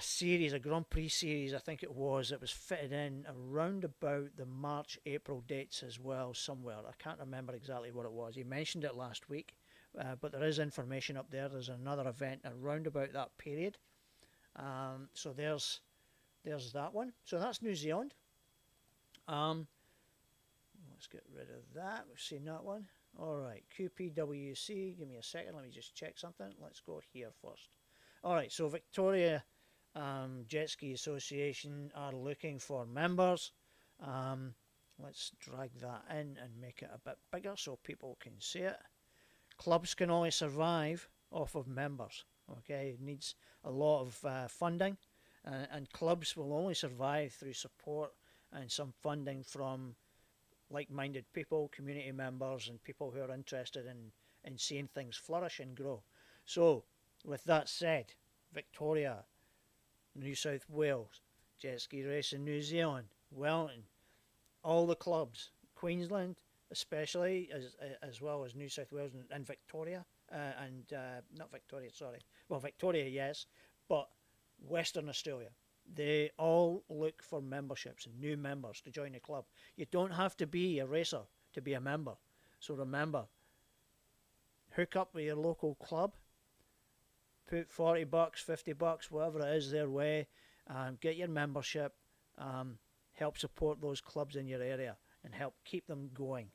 Speaker 2: series, a Grand Prix series, I think it was fitted in around about the March-April dates as well, somewhere. I can't remember exactly what it was. He mentioned it last week, but there is information up there. There's another event around about that period. So there's that one. So that's New Zealand. Let's get rid of that. We've seen that one. Alright, QPWC, give me a second, let me just check something. Let's go here first. Alright, so Victoria Jet Ski Association are looking for members. Let's drag that in and make it a bit bigger so people can see it. Clubs can only survive off of members. Okay, it needs a lot of funding. and clubs will only survive through support and some funding from like-minded people, community members, and people who are interested in seeing things flourish and grow. So, with that said, Victoria, New South Wales, jet ski race in New Zealand, Wellington, all the clubs, Queensland especially, as well as New South Wales and Victoria, not Victoria, sorry. Well, Victoria, yes, but Western Australia. They all look for memberships and new members to join the club. You don't have to be a racer to be a member. So remember, hook up with your local club, put $40, $50, whatever it is their way, get your membership, help support those clubs in your area and help keep them going.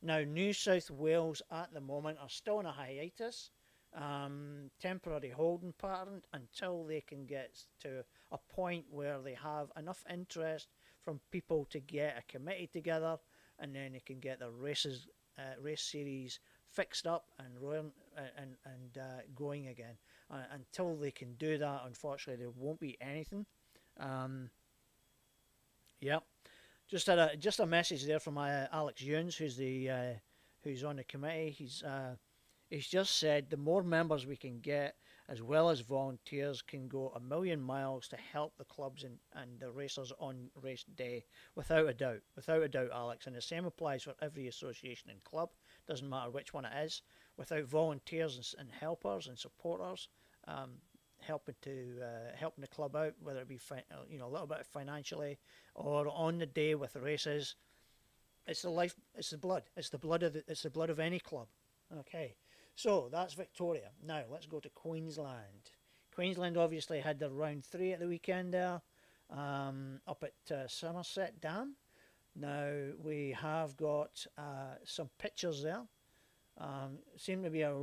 Speaker 2: Now, New South Wales at the moment are still in a hiatus, temporary holding pattern until they can get to a point where they have enough interest from people to get a committee together, and then they can get their race series fixed up and going again. Until they can do that, unfortunately, there won't be anything. Yep. Just a message there from Alex Yunes, who's on the committee. He's just said the more members we can get, as well as volunteers, can go a million miles to help the clubs and the racers on race day, without a doubt, Alex. And the same applies for every association and club. Doesn't matter which one it is. Without volunteers and helpers and supporters, helping the club out, whether it be a little bit financially or on the day with the races, it's the life, it's the blood of any club. Okay, so that's Victoria. Now let's go to Queensland. Queensland obviously had their round 3 at the weekend there, up at Somerset Dam. Now we have got some pictures there. Seem to be a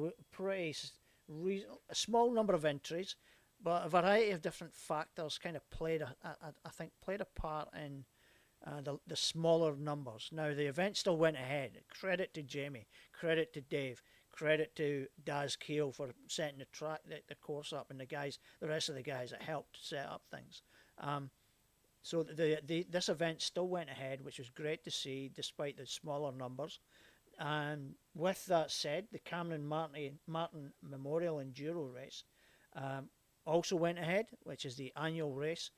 Speaker 2: small number of entries, but a variety of different factors kind of played a part in the smaller numbers. Now the event still went ahead. Credit to Jamie, credit to Dave, credit to Daz Keel for setting the course up, and the rest of the guys that helped set up things. So this event still went ahead, which was great to see despite the smaller numbers. And with that said, the Cameron Martin Memorial Enduro Race also went ahead, which is the annual race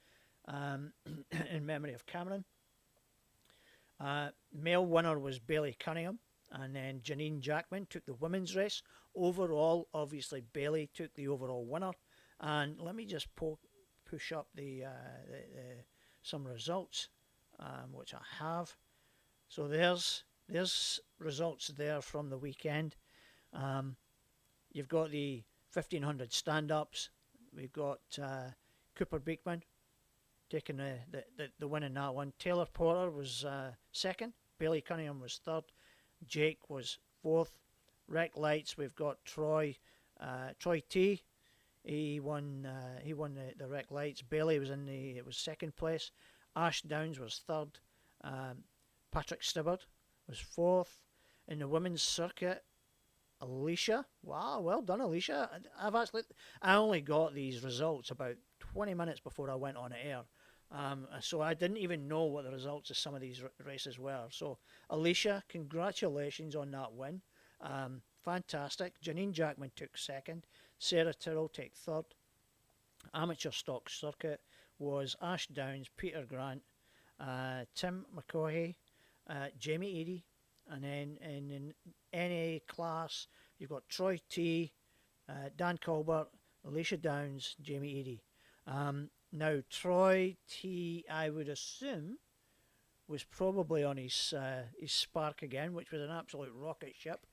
Speaker 2: in memory of Cameron. Male winner was Bailey Cunningham, and then Janine Jackman took the women's race. Overall, obviously, Bailey took the overall winner. And let me just push up some results, which I have. So there's results there from the weekend. You've got the 1500 stand-ups. We've got Cooper Beekman taking the win in that one. Taylor Porter was second. Bailey Cunningham was third. Jake was fourth. Rec Lights, we've got Troy T. He won the Rec Lights. Bailey was was second place. Ash Downs was third. Patrick Stibbard was fourth. In the women's circuit, Alicia. Wow, well done, Alicia. I only got these results about 20 minutes before I went on air. So I didn't even know what the results of some of these races were. So Alicia, congratulations on that win. Fantastic. Janine Jackman took second. Sarah Tyrrell took third. Amateur stock circuit was Ash Downs, Peter Grant, Tim McCaughey, Jamie Eadie, and then in NA class you've got Troy T, Dan Colbert, Alicia Downs, Jamie Eadie. Now Troy T, I would assume, was probably on his Spark again, which was an absolute rocket ship.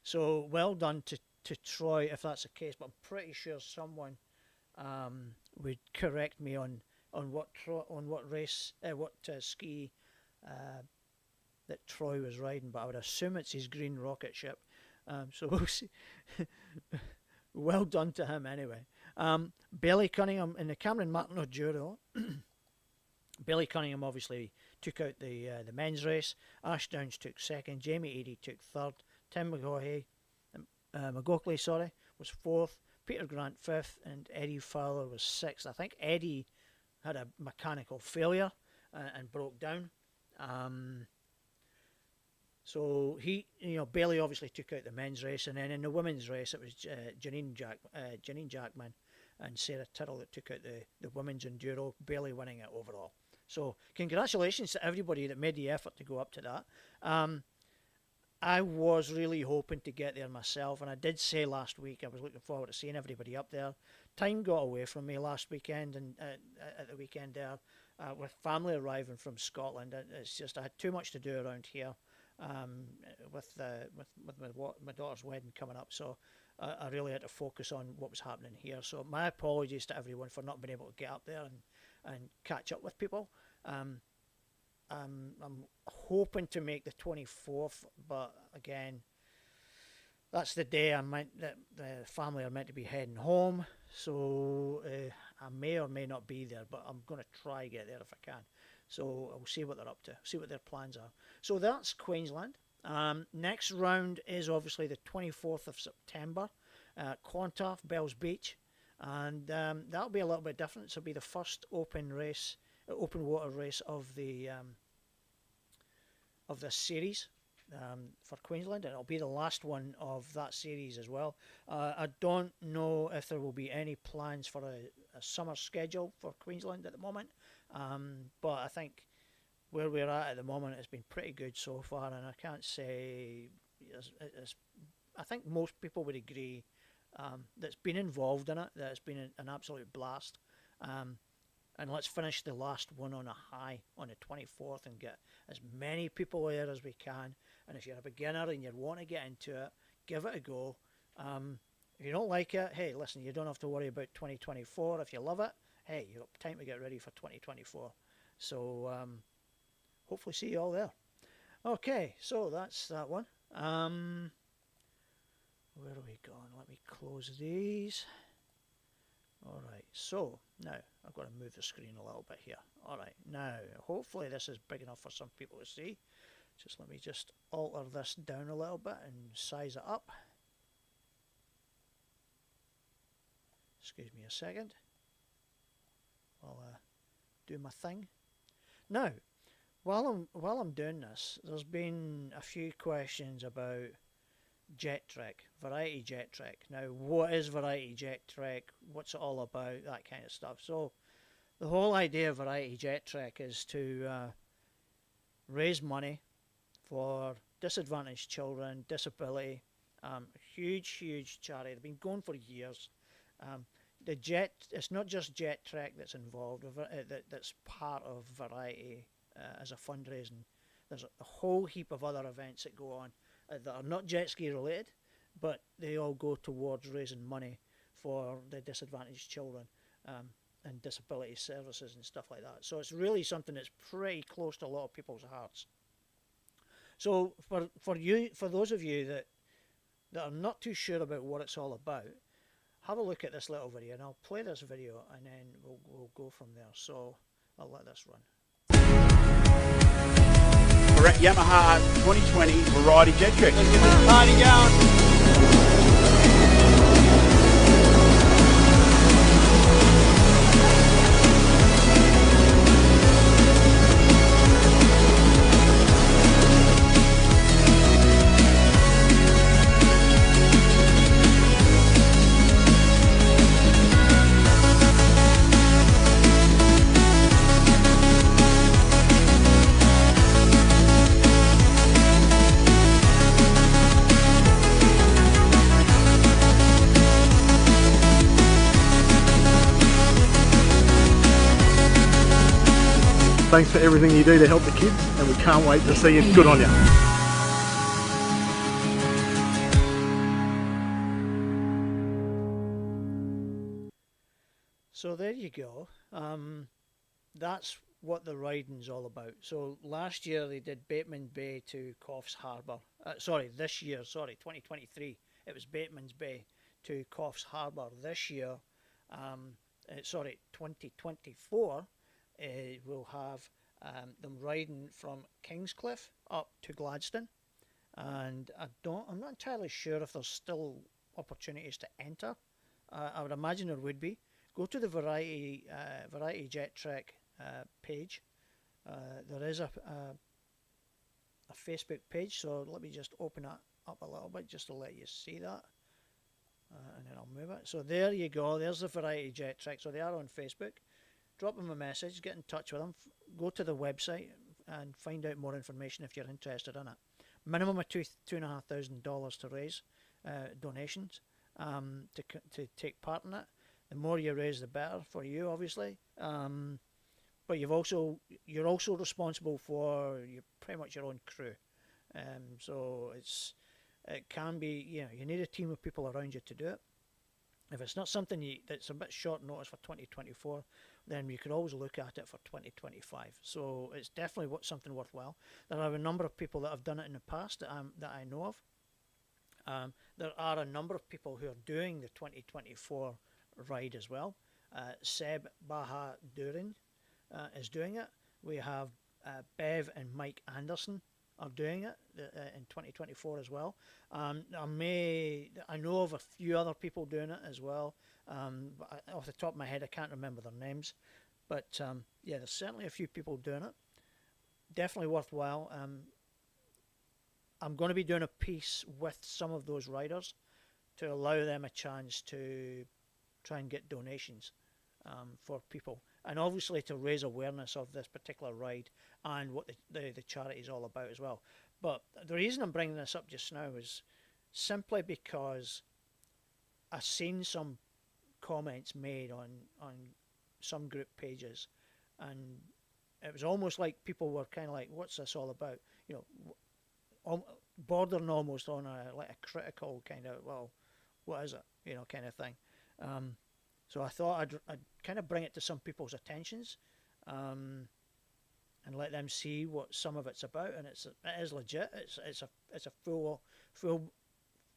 Speaker 2: So well done to Troy if that's the case. But I'm pretty sure someone would correct me on what ski that Troy was riding. But I would assume it's his green rocket ship. So we'll see. Well done to him anyway. Bailey Cunningham in the Cameron Martin Enduro. Bailey Cunningham obviously took out the men's race. Ash Downs took second. Jamie Eadie took third. Tim McGoughley, was fourth. Peter Grant 5th, and Eddie Fowler was 6th. I think Eddie had a mechanical failure and broke down. So he, Bailey obviously took out the men's race, and then in the women's race it was Janine Jackman and Sarah Tyrrell that took out the women's enduro, Bailey winning it overall. So congratulations to everybody that made the effort to go up to that. I was really hoping to get there myself, and I did say last week I was looking forward to seeing everybody up there. Time got away from me last weekend, and at the weekend there, with family arriving from Scotland. It's just I had too much to do around here, with my daughter's wedding coming up. So I really had to focus on what was happening here. So my apologies to everyone for not being able to get up there and catch up with people. I'm hoping to make the 24th, but again, that's the day the family are meant to be heading home. So I may or may not be there, but I'm going to try get there if I can. So I'll see what they're up to, see what their plans are. So that's Queensland. Next round is obviously the 24th of September, Clontarf, Bells Beach, and that'll be a little bit different. This will be the first open water race of this series for Queensland, and it'll be the last one of that series as well. I don't know if there will be any plans for a summer schedule for Queensland at the moment, but I think where we're at the moment has been pretty good so far, and I can't say I think most people would agree that's been involved in it, that it's been an absolute blast. And let's finish the last one on a high on the 24th and get as many people there as we can. And if you're a beginner and you want to get into it, give it a go. If you don't like it, hey, listen, you don't have to worry about 2024. If you love it, hey, you've got time to get ready for 2024. So hopefully see you all there. Okay, so that's that one. Where are we going? Let me close these. Alright, so now I've got to move the screen a little bit here. Alright, now hopefully this is big enough for some people to see. Just let me just alter this down a little bit and size it up. Excuse me a second. I'll do my thing. Now, while I'm doing this, there's been a few questions about Jet Trek, Variety Jet Trek. Now, what is Variety Jet Trek? What's it all about? That kind of stuff. So, the whole idea of Variety Jet Trek is to raise money for disadvantaged children, disability. Huge charity. They've been going for years. It's not just Jet Trek that's involved. That's part of Variety as a fundraising. There's a whole heap of other events that go on that are not jet ski related, but they all go towards raising money for the disadvantaged children and disability services and stuff like that. So it's really something that's pretty close to a lot of people's hearts. So for those of you that are not too sure about what it's all about, have a look at this little video, and I'll play this video and then we'll go from there. So I'll let this run.
Speaker 4: We're at Yamaha 2020 Variety Jet Trek.
Speaker 5: Let's get this party going.
Speaker 6: Thanks for everything you do to help the kids, and we can't wait to see you. Good on you.
Speaker 2: So there you go. That's what the riding's all about. So last year they did Bateman Bay to Coffs Harbour. This year, 2023, it was Bateman's Bay to Coffs Harbour. This year, 2024, we'll have them riding from Kingscliff up to Gladstone, and I'm not entirely sure if there's still opportunities to enter I would imagine there would be. Go to the Variety Jet Trek page. There is a Facebook page, so let me just open that up a little bit just to let you see that. And then I'll move it. So there you go. There's the Variety Jet Trek. So they are on Facebook. Drop them a message. Get in touch with them. Go to the website and find out more information if you're interested in it. Minimum of $2,500 to raise donations to take part in it. The more you raise, the better for you, obviously. But you're also responsible for pretty much your own crew. So it can be, you need a team of people around you to do it. If it's not something that's a bit short notice for 2024, then you could always look at it for 2025. So it's definitely something worthwhile. There are a number of people that have done it in the past that I know of. There are a number of people who are doing the 2024 ride as well. Seb Baha Durin is doing it. We have Bev and Mike Anderson are doing it in 2024 as well. I know of a few other people doing it as well. But off the top of my head, I can't remember their names. But yeah, there's certainly a few people doing it. Definitely worthwhile. I'm going to be doing a piece with some of those riders to allow them a chance to try and get donations for people, and obviously to raise awareness of this particular ride and what the charity is all about as well. But the reason I'm bringing this up just now is simply because I've seen some comments made on some group pages, and it was almost like people were kind of like, what's this all about? Bordering almost on a critical kind of, well, what is it, kind of thing. So I thought I'd kind of bring it to some people's attentions, and let them see what some of it's about. And it is legit. It's a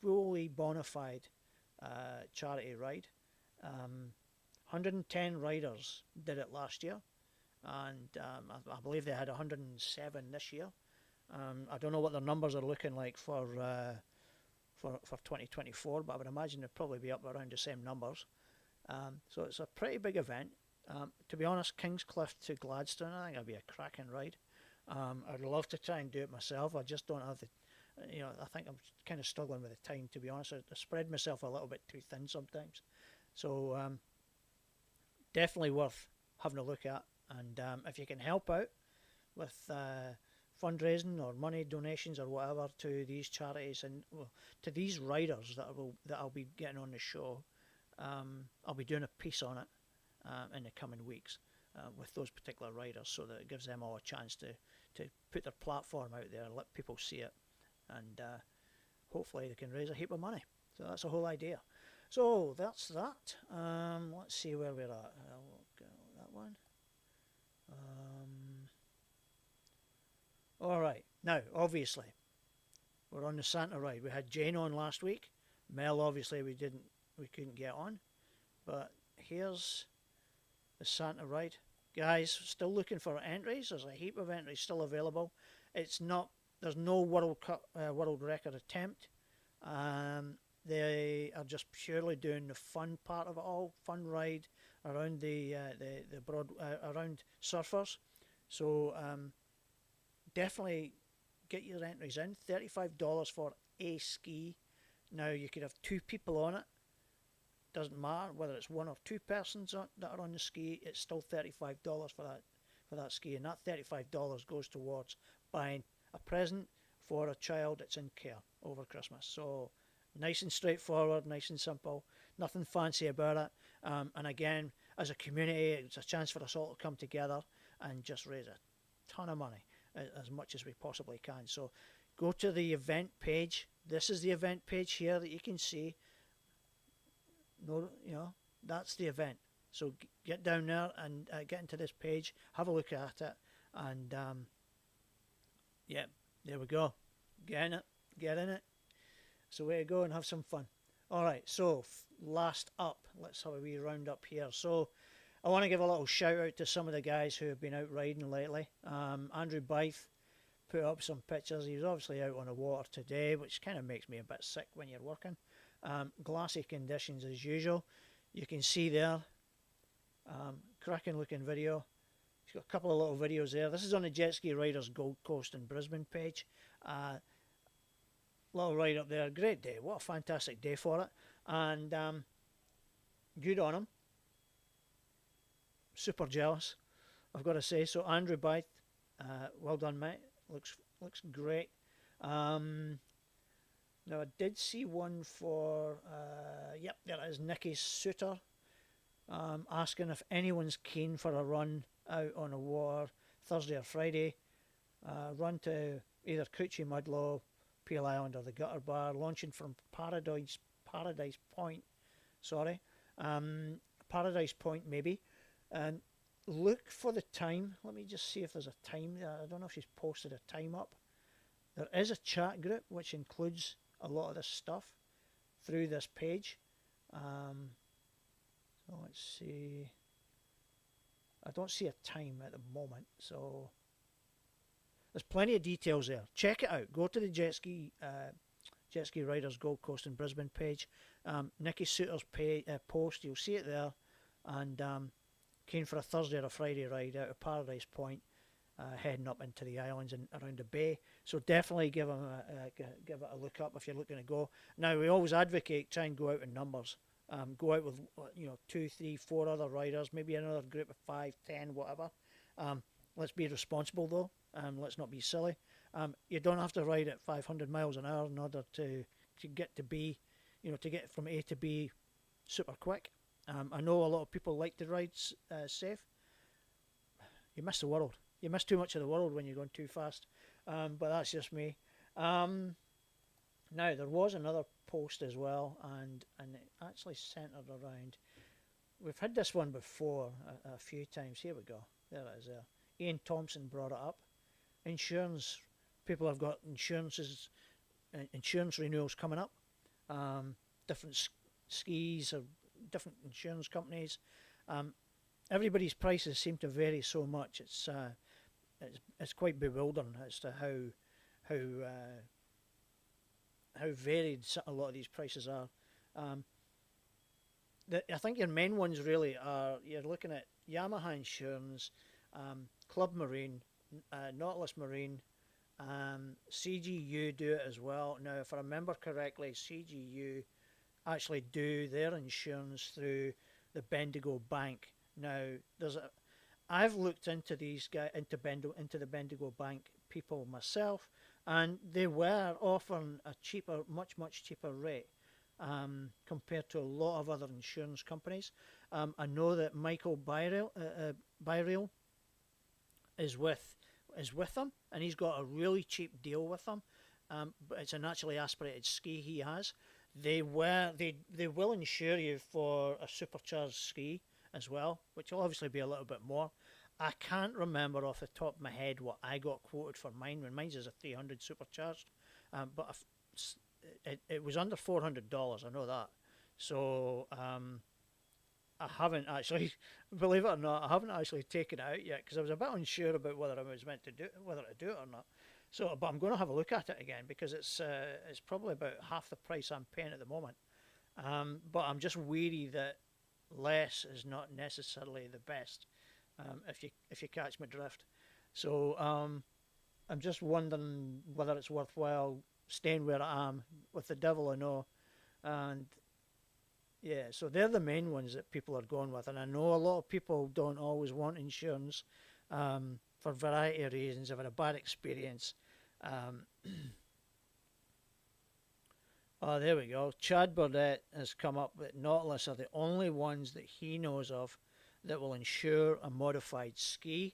Speaker 2: fully bona fide charity ride. 110 riders did it last year, and I believe they had 107 this year. I don't know what their numbers are looking like for 2024, but I would imagine they'll probably be up around the same numbers. So it's a pretty big event. To be honest, Kingscliff to Gladstone, I think it'll be a cracking ride. I'd love to try and do it myself. I just don't have the, I think I'm kind of struggling with the time, to be honest. I spread myself a little bit too thin sometimes. So definitely worth having a look at. And if you can help out with fundraising or money donations or whatever to these charities and to these riders that I'll be getting on the show, I'll be doing a piece on it in the coming weeks with those particular riders, so that it gives them all a chance to put their platform out there and let people see it, and hopefully they can raise a heap of money. So that's the whole idea. So that's that. Let's see where we're at. That one. Alright, now obviously we're on the Santa ride. We had Jane on last week. Mel obviously we couldn't get on, but here's the Santa ride. Guys, still looking for entries. There's a heap of entries still available. There's no World Record attempt. They are just purely doing the fun part of it all, fun ride around around surfers. So definitely get your entries in. $35 for a ski. Now you could have two people on it. Doesn't matter whether it's one or two persons that are on the ski. It's still $35 for that ski, and that $35 goes towards buying a present for a child that's in care over Christmas. So nice and straightforward, nice and simple, nothing fancy about it. And again, as a community, it's a chance for us all to come together and just raise a ton of money, as much as we possibly can. So go to the event page. This is the event page here that you can see. That's the event. So get down there and get into this page, have a look at it, and yeah, there we go. Get in it. So way to go and have some fun. Alright, so last up, let's have a wee round up here. So I want to give a little shout out to some of the guys who have been out riding lately. Andrew Byth put up some pictures. He was obviously out on the water today, which kind of makes me a bit sick when you're working. Glassy conditions as usual. You can see there, cracking looking video. He's got a couple of little videos there. This is on the Jet Ski Riders Gold Coast and Brisbane page. Little ride up there, great day. What a fantastic day for it. And good on him. Super jealous, I've got to say. So Andrew Byth, well done, mate. Looks great. Now I did see one for yep, there it is, Nicky Suter, asking if anyone's keen for a run out on a water Thursday or Friday. Run to either Coochie Mudlow, Peel Island, or the Gutter Bar, launching from Paradise Point. Sorry, Paradise Point maybe. And look for the time. Let me just see if there's a time there. I don't know if she's posted a time up. There is a chat group which includes a lot of this stuff through this page. So let's see. I don't see a time at the moment, so there's plenty of details there. Check it out. Go to the Jet Ski Riders Gold Coast and Brisbane page. Nicky Suter's post. You'll see it there. And keen for a Thursday or a Friday ride out of Paradise Point, heading up into the islands and around the bay. So definitely give it a look up if you're looking to go. Now we always advocate try and go out in numbers. Go out with 2, 3, 4 other riders, maybe another group of 5, 10, whatever. Let's be responsible though. Let's not be silly. You don't have to ride at 500 miles an hour in order to get to B, to get from A to B super quick. I know a lot of people like to ride safe. You miss the world. You miss too much of the world when you're going too fast. But that's just me. Now, there was another post as well, and it actually centred around... We've had this one before a few times. Here we go. There it is there. Ian Thompson brought it up. Insurance. People have got insurance renewals coming up. Different skis or different insurance companies. Everybody's prices seem to vary so much. It's quite bewildering as to how varied a lot of these prices are. I think your main ones really are, you're looking at Yamaha Insurance, Club Marine, Nautilus Marine, CGU do it as well. Now, if I remember correctly, CGU actually do their insurance through the Bendigo Bank. Now, I've looked into these guys, into the Bendigo Bank people myself, and they were offering a cheaper, much cheaper rate compared to a lot of other insurance companies. I know that Michael Byreal is with them, and he's got a really cheap deal with them. But it's a naturally aspirated ski he has. They will insure you for a supercharged ski as well, which will obviously be a little bit more. I can't remember off the top of my head what I got quoted for mine. When mine's is a 300 supercharged, but it was under $400. I know that. So I haven't actually, believe it or not, I haven't actually taken it out yet because I was a bit unsure about whether I was meant to do whether to do it or not. So, but I'm going to have a look at it again because it's probably about half the price I'm paying at the moment. But I'm just weary that less is not necessarily the best. If you catch my drift. So I'm just wondering whether it's worthwhile staying where I am with the devil I know. And yeah, so they're the main ones that people are going with, and I know a lot of people don't always want insurance for a variety of reasons. I've had a bad experience. Oh, there we go. Chad Burdett has come up that Nautilus are the only ones that he knows of that will insure a modified ski.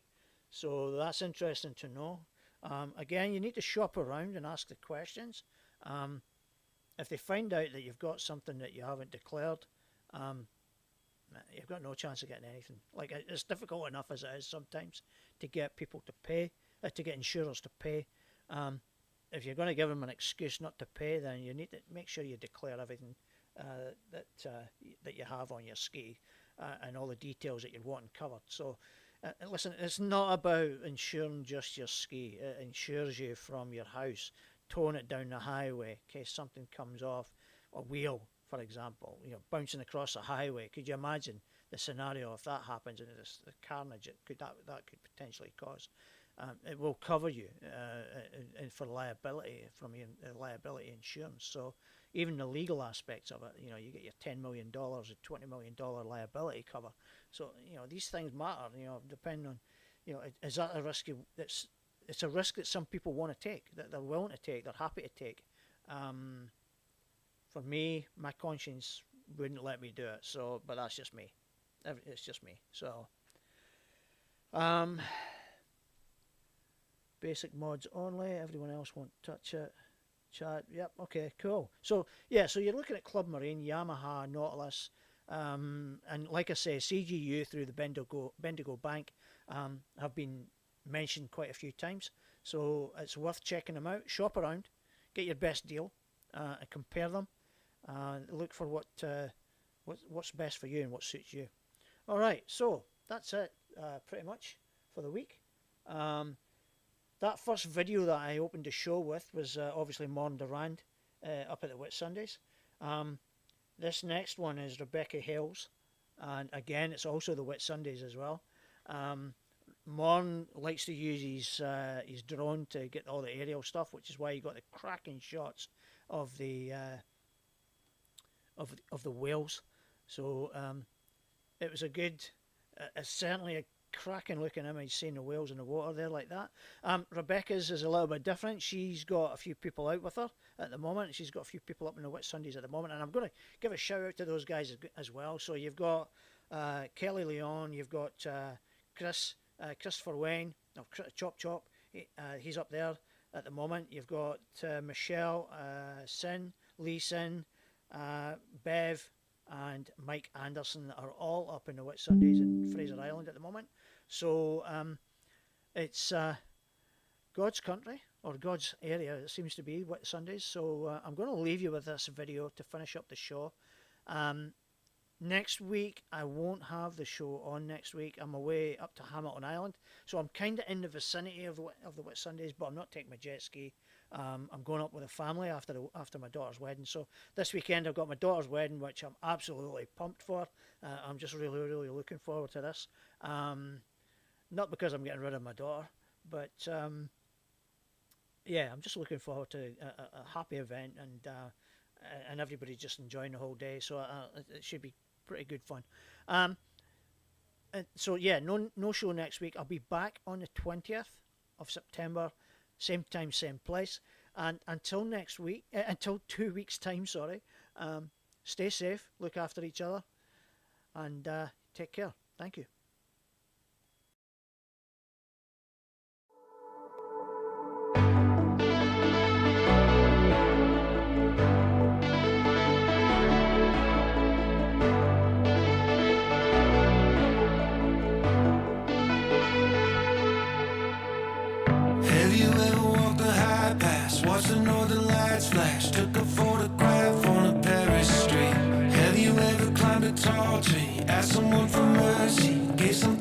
Speaker 2: So that's interesting to know. Again, you need to shop around and ask the questions. If they find out that you've got something that you haven't declared, you've got no chance of getting anything. Like, it's difficult enough as it is sometimes to get people to pay, to get insurers to pay. If you're going to give them an excuse not to pay, then you need to make sure you declare everything that you have on your ski and all the details that you're wanting covered. So, listen, it's not about insuring just your ski. It insures you from your house, towing it down the highway in case something comes off, a wheel for example, bouncing across a highway. Could you imagine the scenario if that happens and the carnage that could potentially cause? It will cover you for liability from your liability insurance. So even the legal aspects of it, you get your $10 million or $20 million liability cover. So these things matter. Depending on, is that a risk it's a risk that some people want to take, that they're willing to take, they're happy to take. For me, my conscience wouldn't let me do it. So, but that's just me. It's just me. So, basic mods only. Everyone else won't touch it. Chat. Yep. Okay. Cool. So yeah. So you're looking at Club Marine, Yamaha, Nautilus, and like I say, CGU through the Bendigo Bank have been mentioned quite a few times. So it's worth checking them out. Shop around, get your best deal, and compare them. Look for what's best for you and what suits you. All right. So that's it, pretty much for the week. That first video that I opened the show with was obviously Morn Durand up at the Whitsundays. This next one is Rebecca Hales, and again it's also the Whitsundays as well. Morn likes to use his drone to get all the aerial stuff, which is why he got the cracking shots of the whales. So it was certainly a cracking looking image, seeing the whales in the water there like that. Rebecca's is a little bit different. She's got a few people out with her at the moment. She's got a few people up in the Whitsundays at the moment, and I'm going to give a shout out to those guys as well. So you've got Kelly Leon, you've got Christopher Wayne, Chop, he's up there at the moment. You've got Michelle Lee Sin, Bev, and Mike Anderson are all up in the Whitsundays in Fraser Island at the moment. So it's God's country, or God's area, it seems to be, Whitsundays. So I'm going to leave you with this video to finish up the show. Next week, I won't have the show on next week. I'm away up to Hamilton Island. So I'm kind of in the vicinity of the Whitsundays, but I'm not taking my jet ski. I'm going up with a family after my daughter's wedding. So this weekend I've got my daughter's wedding, which I'm absolutely pumped for. I'm just really, really looking forward to this. Not because I'm getting rid of my daughter, but yeah, I'm just looking forward to a happy event and everybody just enjoying the whole day. So it should be pretty good fun. And so yeah, no show next week. I'll be back on the 20th of September. Same time, same place. And until next week, until 2 weeks' time, sorry, stay safe, look after each other, and take care. Thank you.
Speaker 7: Watched the northern lights flash, took a photograph on a Paris street. Have you ever climbed a tall tree, asked someone for mercy, gave some